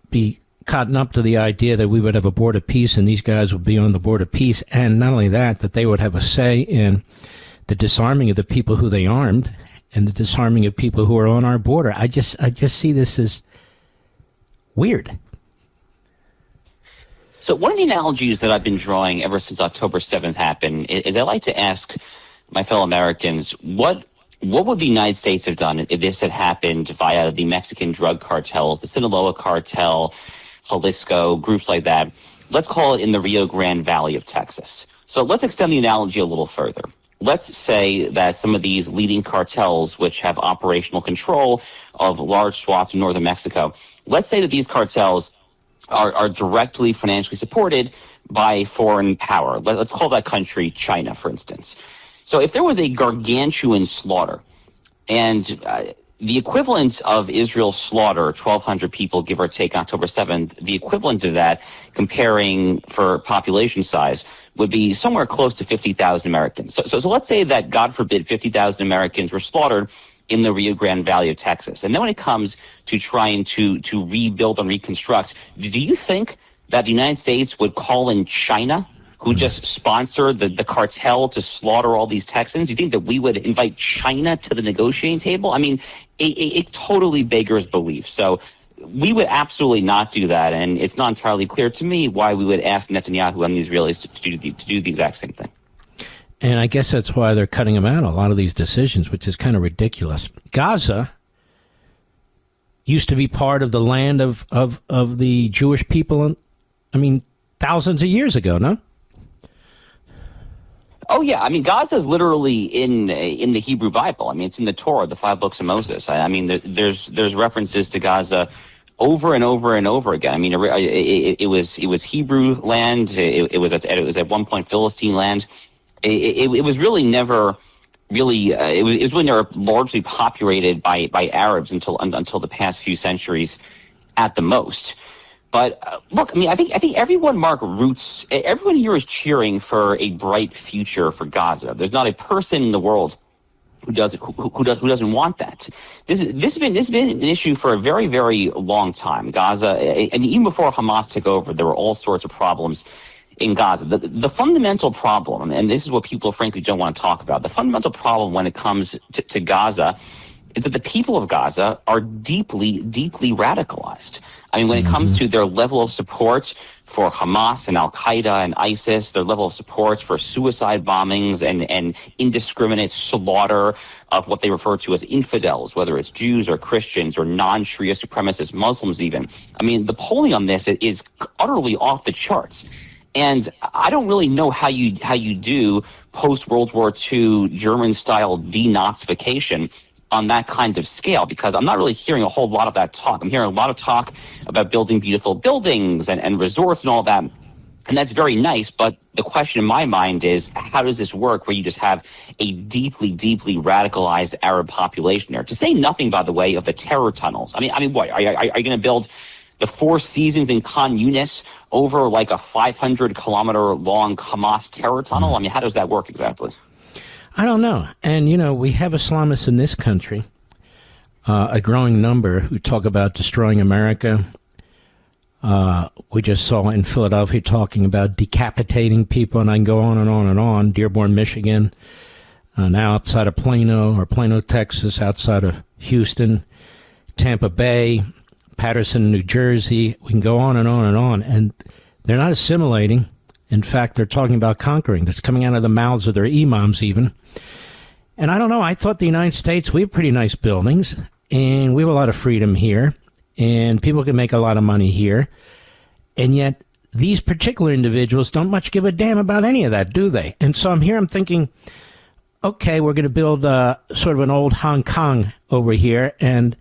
be cotton up to the idea that we would have a Board of Peace and these guys would be on the Board of Peace. And not only that they would have a say in the disarming of the people who they armed and the disarming of people who are on our border. I just see this as weird. So one of the analogies that I've been drawing ever since October 7th happened is I like to ask my fellow Americans, what would the United States have done if this had happened via the Mexican drug cartels, the Sinaloa cartel, Jalisco, groups like that? Let's call it in the Rio Grande Valley of Texas. So let's extend the analogy a little further. Let's say that some of these leading cartels, which have operational control of large swaths of northern Mexico, let's say that these cartels are directly financially supported by foreign power. Let's call that country China, for instance. So if there was a gargantuan slaughter, and the equivalent of Israel's slaughter, 1,200 people, give or take, October 7th, the equivalent of that, comparing for population size, would be somewhere close to 50,000 Americans. So let's say that, God forbid, 50,000 Americans were slaughtered in the Rio Grande Valley of Texas. And then when it comes to trying to rebuild and reconstruct, do you think that the United States would call in China, who just sponsored the cartel to slaughter all these Texans? Do you think that we would invite China to the negotiating table? I mean, it totally beggars belief. So we would absolutely not do that. And it's not entirely clear to me why we would ask Netanyahu and the Israelis to do the exact same thing. And I guess that's why they're cutting them out, a lot of these decisions, which is kind of ridiculous. Gaza used to be part of the land of the Jewish people, thousands of years ago, no? Oh, yeah. I mean, Gaza is literally in the Hebrew Bible. I mean, it's in the Torah, the 5 books of Moses. There's references to Gaza over and over and over again. I mean, it was Hebrew land. It was at one point Philistine land. It was really never really. It was really never largely populated by Arabs until the past few centuries, at the most. But look, I mean, I think everyone, Mark, everyone here is cheering for a bright future for Gaza. There's not a person in the world who doesn't want that. This has been an issue for a very, very long time. Gaza, and even before Hamas took over, there were all sorts of problems in Gaza. The fundamental problem, and this is what people frankly don't want to talk about, the fundamental problem when it comes to Gaza is that the people of Gaza are deeply, deeply radicalized. I mean, when it comes to their level of support for Hamas and Al-Qaeda and ISIS, their level of support for suicide bombings and indiscriminate slaughter of what they refer to as infidels, whether it's Jews or Christians or non-Sharia supremacist Muslims even. I mean, the polling on this is utterly off the charts. And I don't really know how you do post-World War II German-style denazification on that kind of scale, because I'm not really hearing a whole lot of that talk. I'm hearing a lot of talk about building beautiful buildings and resorts and all that. And that's very nice. But the question in my mind is, how does this work where you just have a deeply, deeply radicalized Arab population there? To say nothing, by the way, of the terror tunnels. I mean, what are you going to build the Four Seasons in Khan Yunis over like a 500-kilometer long Hamas terror tunnel? I mean, how does that work exactly? I don't know. And, we have Islamists in this country, a growing number, who talk about destroying America. We just saw in Philadelphia talking about decapitating people, and I can go on and on and on. Dearborn, Michigan, now outside of Plano, Texas, outside of Houston, Tampa Bay, Patterson, New Jersey. We can go on and on and on. And they're not assimilating. In fact, they're talking about conquering. That's coming out of the mouths of their imams even. And I don't know. I thought the United States, we have pretty nice buildings, and we have a lot of freedom here, and people can make a lot of money here. And yet these particular individuals don't much give a damn about any of that, do they? And so I'm thinking, okay, we're going to build sort of an old Hong Kong over here. And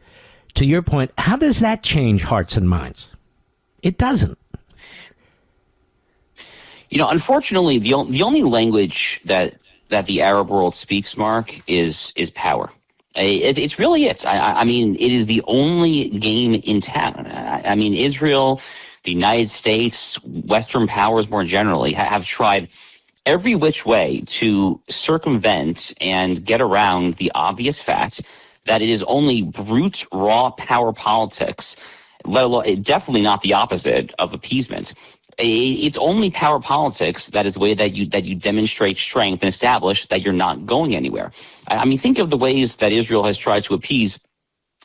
to your point, how does that change hearts and minds? It doesn't. Unfortunately, the only language that the Arab world speaks, Mark, is power. It's really it. I mean, it is the only game in town. I mean, Israel, the United States, Western powers more generally have tried every which way to circumvent and get around the obvious fact that it is only brute, raw power politics, let alone definitely not the opposite of appeasement, it's only power politics that is the way that you demonstrate strength and establish that you're not going anywhere. I mean, think of the ways that Israel has tried to appease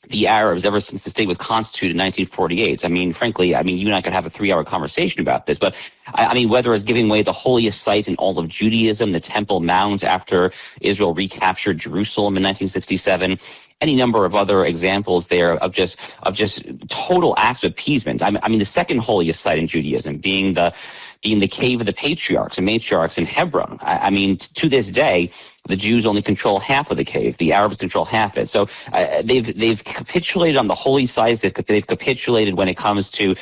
the Arabs ever since the state was constituted in 1948. I mean, frankly, you and I could have a 3-hour conversation about this, but I mean, whether it's giving away the holiest site in all of Judaism, the Temple Mount after Israel recaptured Jerusalem in 1967, any number of other examples there of just total acts of appeasement. I mean, the second holiest site in Judaism being the cave of the patriarchs and matriarchs in Hebron. I mean, to this day, the Jews only control half of the cave. The Arabs control half it. So they've capitulated on the holy sites. They've capitulated when it comes to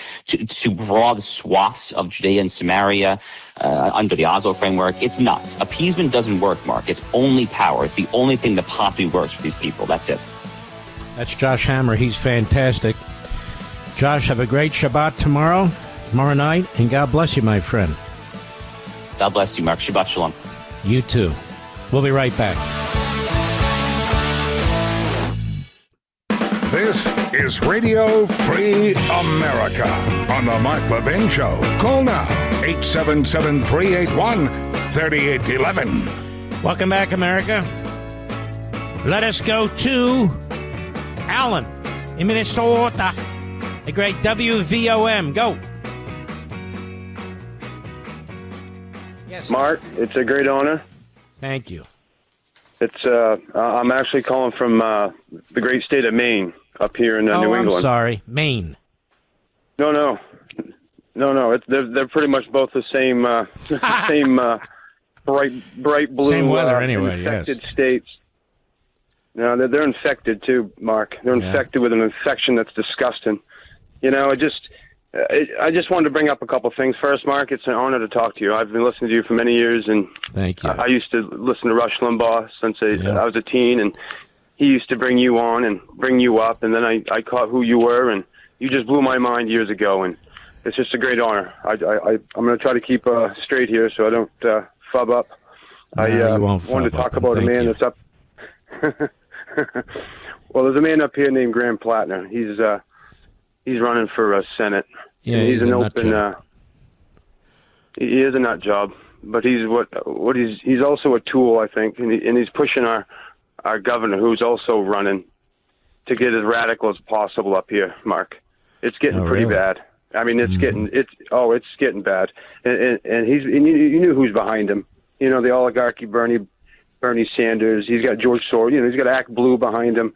broad swaths of Judea and Samaria under the Oslo framework. It's nuts. Appeasement doesn't work, Mark. It's only power. It's the only thing that possibly works for these people. That's it. That's Josh Hammer. He's fantastic. Josh, have a great Shabbat tomorrow night, and God bless you, my friend. God bless you, Mark. Shabbat shalom. You too. We'll be right back. This is Radio Free America on the Mark Levin Show. Call now, 877-381-3811. Welcome back, America. Let us go to Alan in Minnesota, the great WVOM. Go. Yes, Mark, it's a great honor. Thank you. It's I'm actually calling from the great state of Maine up here in New England. I'm sorry, Maine. No. They're pretty much both the same same bright blue. Same weather anyway. Infected states. No, they're infected too, Mark. They're infected with an infection that's disgusting. You know, I just wanted to bring up a couple of things. First, Mark, it's an honor to talk to you. I've been listening to you for many years, and thank you. I used to listen to Rush Limbaugh since I was a teen, and he used to bring you on and bring you up, and then I caught who you were, and you just blew my mind years ago, and it's just a great honor. I'm going to try to keep straight here so I don't fub up. I wanted to talk about a man that's up. Well, there's a man up here named Graham Plattner. He's running for Senate. Yeah, and he's an open. he is a nut job, but he's he's also a tool, I think, and he's pushing our governor, who's also running, to get as radical as possible up here, Mark. It's getting pretty bad. I mean, it's getting bad, and you knew who's behind him. You know, the oligarchy, Bernie Sanders. He's got George Soros. You know, he's got Act Blue behind him.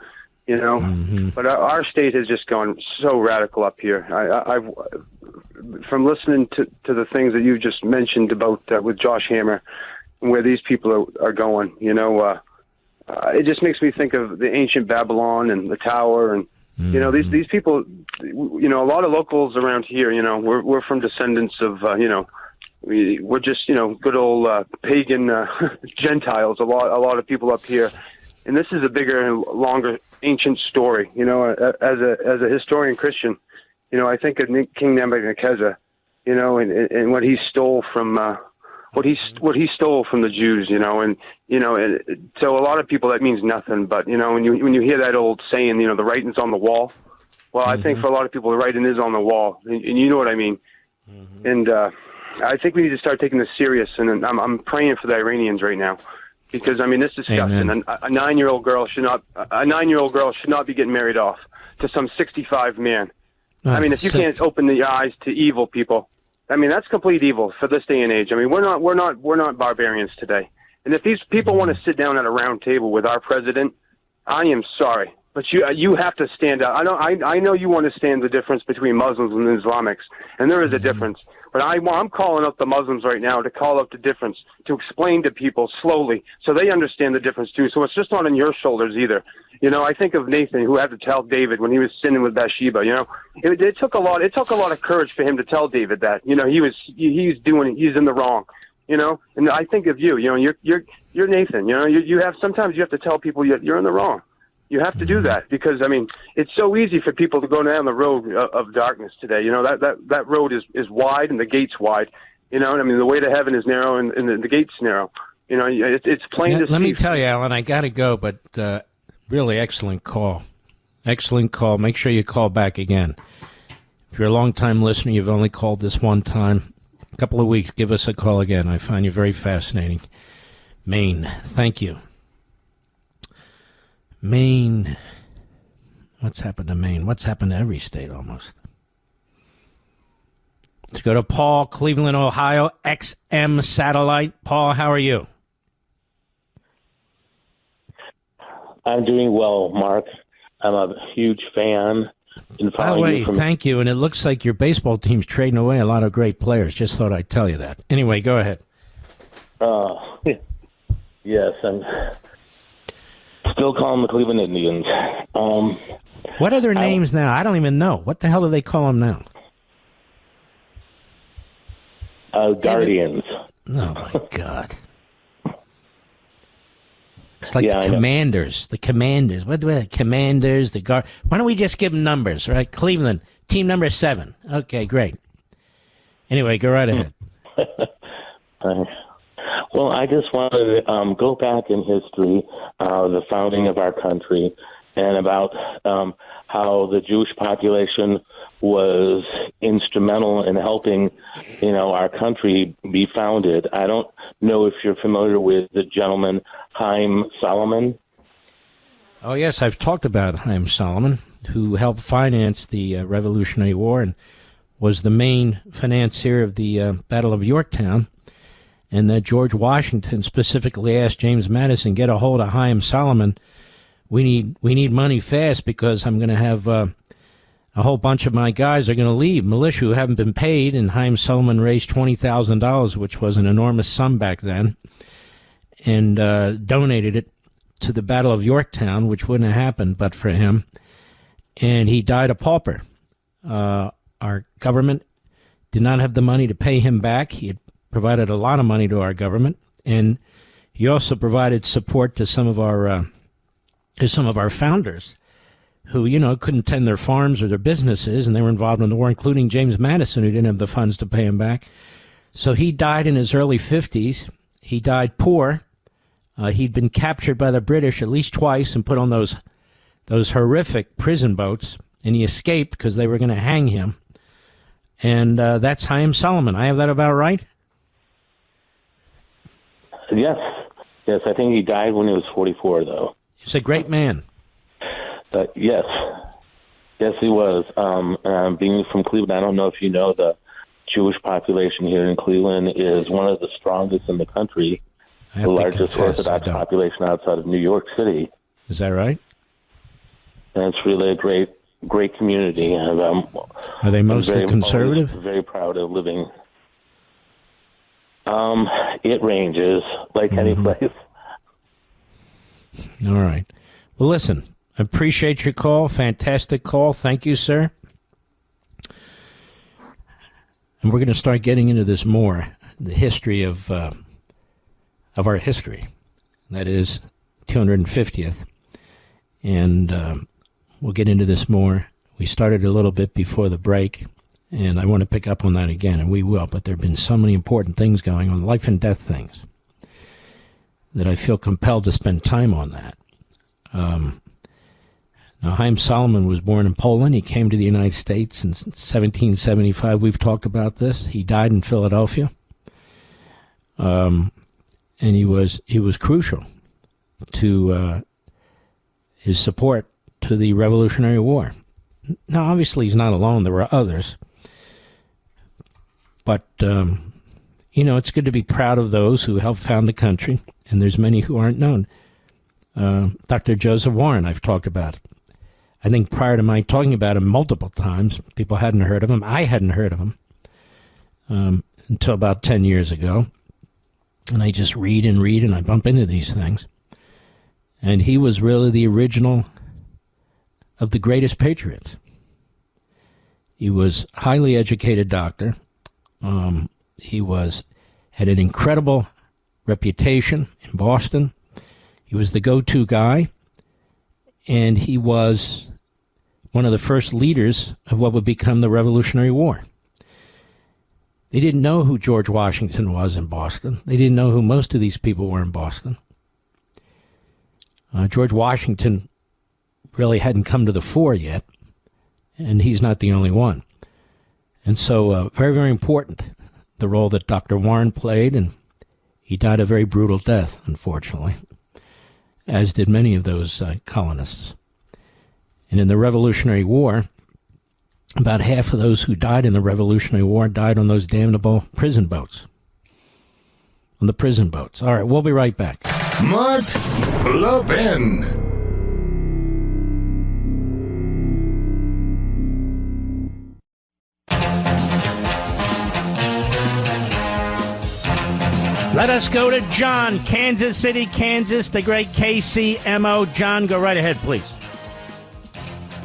You know, but our state has just gone so radical up here. I've from listening to the things that you just mentioned about with Josh Hammer and where these people are going. You know, it just makes me think of the ancient Babylon and the Tower, and you know, these people. You know, a lot of locals around here. You know, we're from descendants of you know. We're just, you know, good old pagan Gentiles. A lot of people up here, and this is a bigger and longer ancient story. You know, as a historian Christian, you know, I think of King Nebuchadnezzar, you know, and what he stole from what he stole from the Jews. You know, and so a lot of people that means nothing. But you know, when you hear that old saying, you know, the writing's on the wall. Well, I think for a lot of people, the writing is on the wall, and you know what I mean. And I think we need to start taking this serious, and I'm praying for the Iranians right now, because I mean, this is disgusting. A 9-year-old girl should not be getting married off to some 65 man. I mean, if you can't open the eyes to evil people, I mean, that's complete evil for this day and age. I mean, we're not barbarians today. And if these people want to sit down at a round table with our president, I am sorry, but you have to stand out. I know you want to stand the difference between Muslims and Islamics, and there is a difference. But I'm calling up the Muslims right now to call out the difference, to explain to people slowly so they understand the difference too. So it's just not on your shoulders either. You know, I think of Nathan, who had to tell David when he was sinning with Bathsheba. You know, it took a lot of courage for him to tell David that. You know, he's in the wrong. You know, and I think of you. You know, you're Nathan. You know, you have sometimes you have to tell people you're in the wrong. You have to do that because, I mean, it's so easy for people to go down the road of darkness today. You know, that road is wide and the gate's wide. You know, I mean, the way to heaven is narrow and the gate's narrow. You know, it's plain to see. Let me tell you, Alan, I got to go, but really excellent call. Excellent call. Make sure you call back again. If you're a long-time listener, you've only called this one time, A couple of weeks, give us a call again. I find you very fascinating. Maine, thank you. Maine. What's happened to Maine? What's happened to every state almost? Let's go to Paul, Cleveland, Ohio, XM Satellite. Paul, how are you? I'm doing well, Mark. I'm a huge fan. By the way, thank you. And it looks like your baseball team's trading away a lot of great players. Just thought I'd tell you that. Anyway, go ahead. Yes, I'm still calling the Cleveland Indians. What are their names now? I don't even know. What the hell do they call them now? Guardians. Oh, my God. It's like the Commanders. The Commanders. What the Commanders, the Guard. Why don't we just give them numbers, right? Cleveland, team number 7. Okay, great. Anyway, go right ahead. Well, I just wanted to go back in history, the founding of our country, and about how the Jewish population was instrumental in helping, our country be founded. I don't know if you're familiar with the gentleman Haim Solomon. Oh, yes, I've talked about Haim Solomon, who helped finance the Revolutionary War and was the main financier of the Battle of Yorktown. And that George Washington specifically asked James Madison, get a hold of Haim Solomon. We need money fast because I'm going to have a whole bunch of my guys are going to leave, militia who haven't been paid. And Haim Solomon raised $20,000, which was an enormous sum back then, and donated it to the Battle of Yorktown, which wouldn't have happened but for him. And he died a pauper. Our government did not have the money to pay him back. He had provided a lot of money to our government, and he also provided support to some of our founders who, couldn't tend their farms or their businesses, and they were involved in the war, including James Madison, who didn't have the funds to pay him back. So he died in his early 50s. He died poor. He'd been captured by the British at least twice and put on those horrific prison boats, and he escaped because they were going to hang him. And that's Haim Solomon. I have that about right? Yes, I think he died when he was 44, though. He's a great man. Yes, he was. Being from Cleveland, I don't know if you know, the Jewish population here in Cleveland is one of the strongest in the country, the largest Orthodox population outside of New York City. Is that right? And it's really a great community. And, are they mostly conservative? Very proud of living. It ranges, like any place. All right. Well, listen, I appreciate your call. Fantastic call. Thank you, sir. And we're going to start getting into this more, the history of our history. That is 250th. And we'll get into this more. We started a little bit before the break, and I want to pick up on that again, and we will. But there have been so many important things going on, life and death things, that I feel compelled to spend time on that. Now, Haim Solomon was born in Poland. He came to the United States in 1775. We've talked about this. He died in Philadelphia. And he was crucial to his support to the Revolutionary War. Now, obviously, he's not alone. There were others. But, it's good to be proud of those who helped found the country, and there's many who aren't known. Dr. Joseph Warren, I've talked about. I think prior to my talking about him multiple times, people hadn't heard of him. I hadn't heard of him until about 10 years ago. And I just read, and I bump into these things. And he was really the original of the greatest patriots. He was a highly educated doctor. He had an incredible reputation in Boston. He was the go-to guy, and he was one of the first leaders of what would become the Revolutionary War. They didn't know who George Washington was in Boston. They didn't know who most of these people were in Boston. George Washington really hadn't come to the fore yet, and he's not the only one. And so very, very important the role that Dr. Warren played, and he died a very brutal death, unfortunately, as did many of those colonists. And in the Revolutionary War, about half of those who died in the Revolutionary War died on those damnable prison boats. On the prison boats. All right, we'll be right back. Mark Levin. Let us go to John, Kansas City, Kansas, the great KCMO. John, go right ahead, please.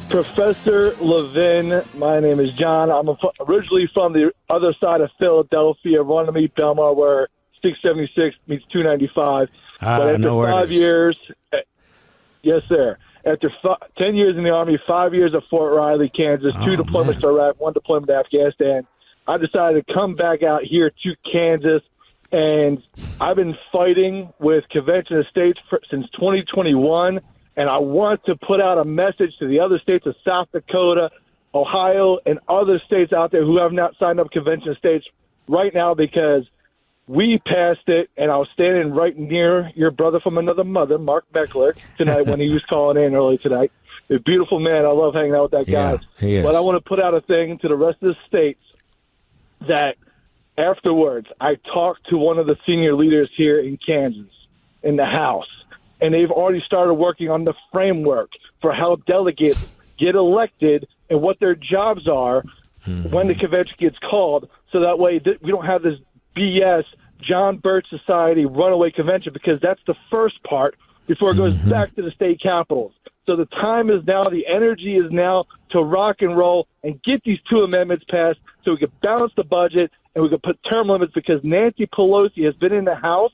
Professor Levin, my name is John. I'm originally from the other side of Philadelphia. I want to meet Belmar where 676 meets 295. But after 5 years, yes, sir. After 10 years in the Army, 5 years at Fort Riley, Kansas, 2 deployments to Iraq, 1 deployment to Afghanistan, I decided to come back out here to Kansas. And I've been fighting with Convention of States since 2021, and I want to put out a message to the other states of South Dakota, Ohio, and other states out there who have not signed up Convention of States right now, because we passed it, and I was standing right near your brother from another mother, Mark Meckler, tonight when he was calling in early tonight. A beautiful man. I love hanging out with that guy. He is. But I want to put out a thing to the rest of the states that afterwards, I talked to one of the senior leaders here in Kansas, in the House, and they've already started working on the framework for how delegates get elected and what their jobs are when the convention gets called, so that way we don't have this BS John Birch Society runaway convention, because that's the first part before it goes back to the state capitals. So the time is now, the energy is now to rock and roll and get these 2 amendments passed so we can balance the budget and we can put term limits, because Nancy Pelosi has been in the House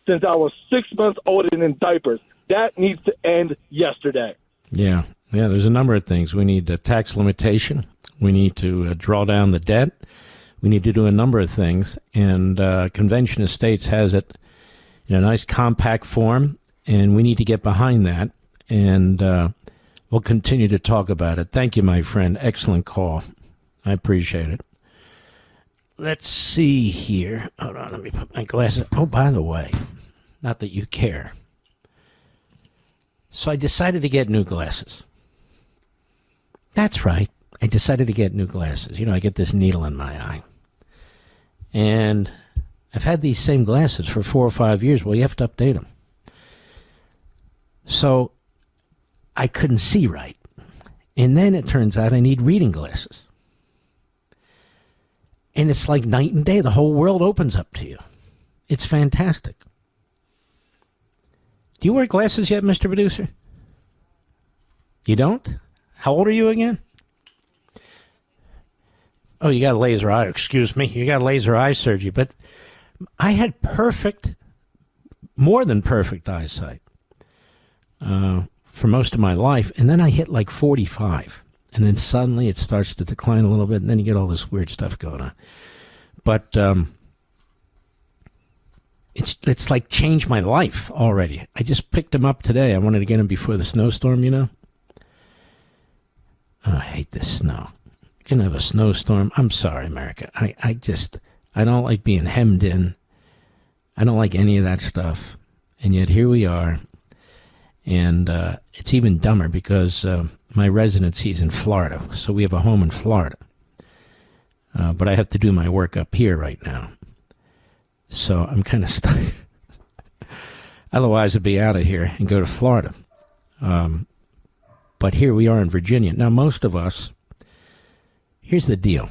since I was 6 months old and in diapers. That needs to end yesterday. Yeah, there's a number of things. We need a tax limitation. We need to draw down the debt. We need to do a number of things. And Convention of States has it in a nice compact form, and we need to get behind that. And we'll continue to talk about it. Thank you, my friend. Excellent call. I appreciate it. Let's see here. Hold on, let me put my glasses. Oh, by the way, not that you care. So I decided to get new glasses. That's right. I decided to get new glasses. You know, I get this needle in my eye. And I've had these same glasses for 4 or 5 years. Well, you have to update them. So I couldn't see right. And then it turns out I need reading glasses. And it's like night and day. The whole world opens up to you. It's fantastic. Do you wear glasses yet, Mr. Producer? You don't? How old are you again? Oh, you got laser eye. Excuse me. You got laser eye surgery. But I had perfect, more than perfect eyesight for most of my life. And then I hit like 45. And then suddenly it starts to decline a little bit, and then you get all this weird stuff going on. But it's like changed my life already. I just picked them up today. I wanted to get them before the snowstorm, you know. Oh, I hate this snow. You're going to have a snowstorm. I'm sorry, America. I don't like being hemmed in. I don't like any of that stuff. And yet here we are. And it's even dumber because my residency is in Florida, so we have a home in Florida. But I have to do my work up here right now. So I'm kind of stuck. Otherwise, I'd be out of here and go to Florida. But here we are in Virginia. Now, most of us, here's the deal.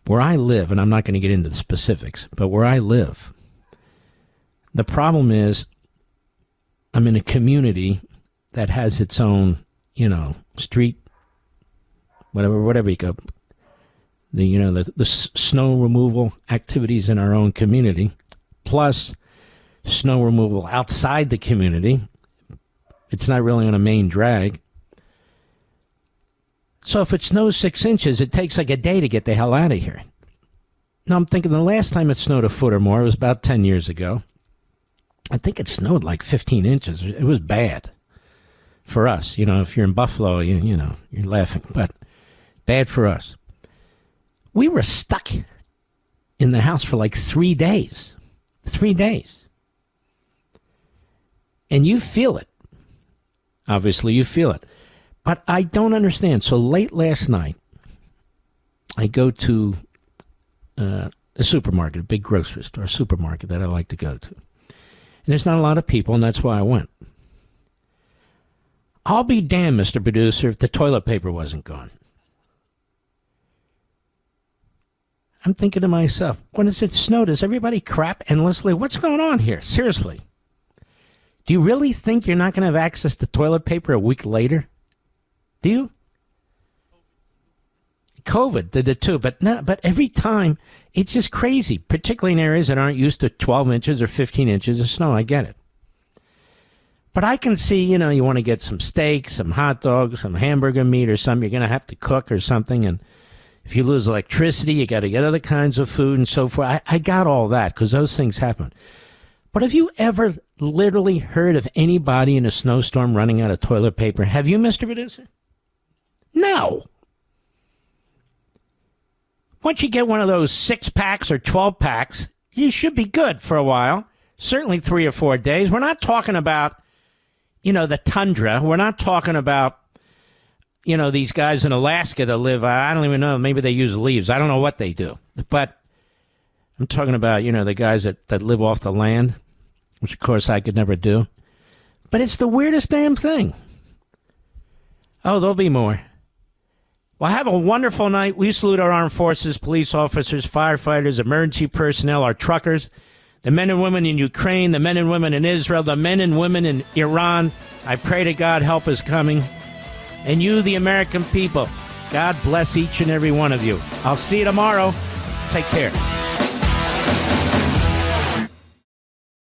Where I live, and I'm not going to get into the specifics, but where I live, the problem is I'm in a community that has its own, street, whatever you go, the snow removal activities in our own community, plus snow removal outside the community. It's not really on a main drag. So if it snows 6 inches, it takes like a day to get the hell out of here. Now I'm thinking the last time it snowed a foot or more, it was about 10 years ago. I think it snowed like 15 inches. It was bad for us. If you're in Buffalo, you're laughing, but bad for us. We were stuck in the house for like 3 days. 3 days. And you feel it. Obviously, you feel it. But I don't understand. So late last night, I go to a supermarket, a big grocery store, a supermarket that I like to go to. And there's not a lot of people, and that's why I went. I'll be damned, Mr. Producer, if the toilet paper wasn't gone. I'm thinking to myself, when it's snow, does everybody crap endlessly? What's going on here? Seriously. Do you really think you're not going to have access to toilet paper a week later? Do you? COVID did it too, but every time, it's just crazy, particularly in areas that aren't used to 12 inches or 15 inches of snow. I get it. But I can see, you want to get some steak, some hot dogs, some hamburger meat or something. You're going to have to cook or something. And if you lose electricity, you got to get other kinds of food and so forth. I got all that because those things happen. But have you ever literally heard of anybody in a snowstorm running out of toilet paper? Have you, Mr. Producer? No. Once you get one of those 6-packs or 12-packs, you should be good for a while. Certainly 3 or 4 days. We're not talking about, the tundra. We're not talking about, these guys in Alaska that live, I don't even know, maybe they use leaves. I don't know what they do. But I'm talking about, the guys that live off the land, which, of course, I could never do. But it's the weirdest damn thing. Oh, there'll be more. Well, have a wonderful night. We salute our armed forces, police officers, firefighters, emergency personnel, our truckers, the men and women in Ukraine, the men and women in Israel, the men and women in Iran. I pray to God help is coming. And you, the American people, God bless each and every one of you. I'll see you tomorrow. Take care.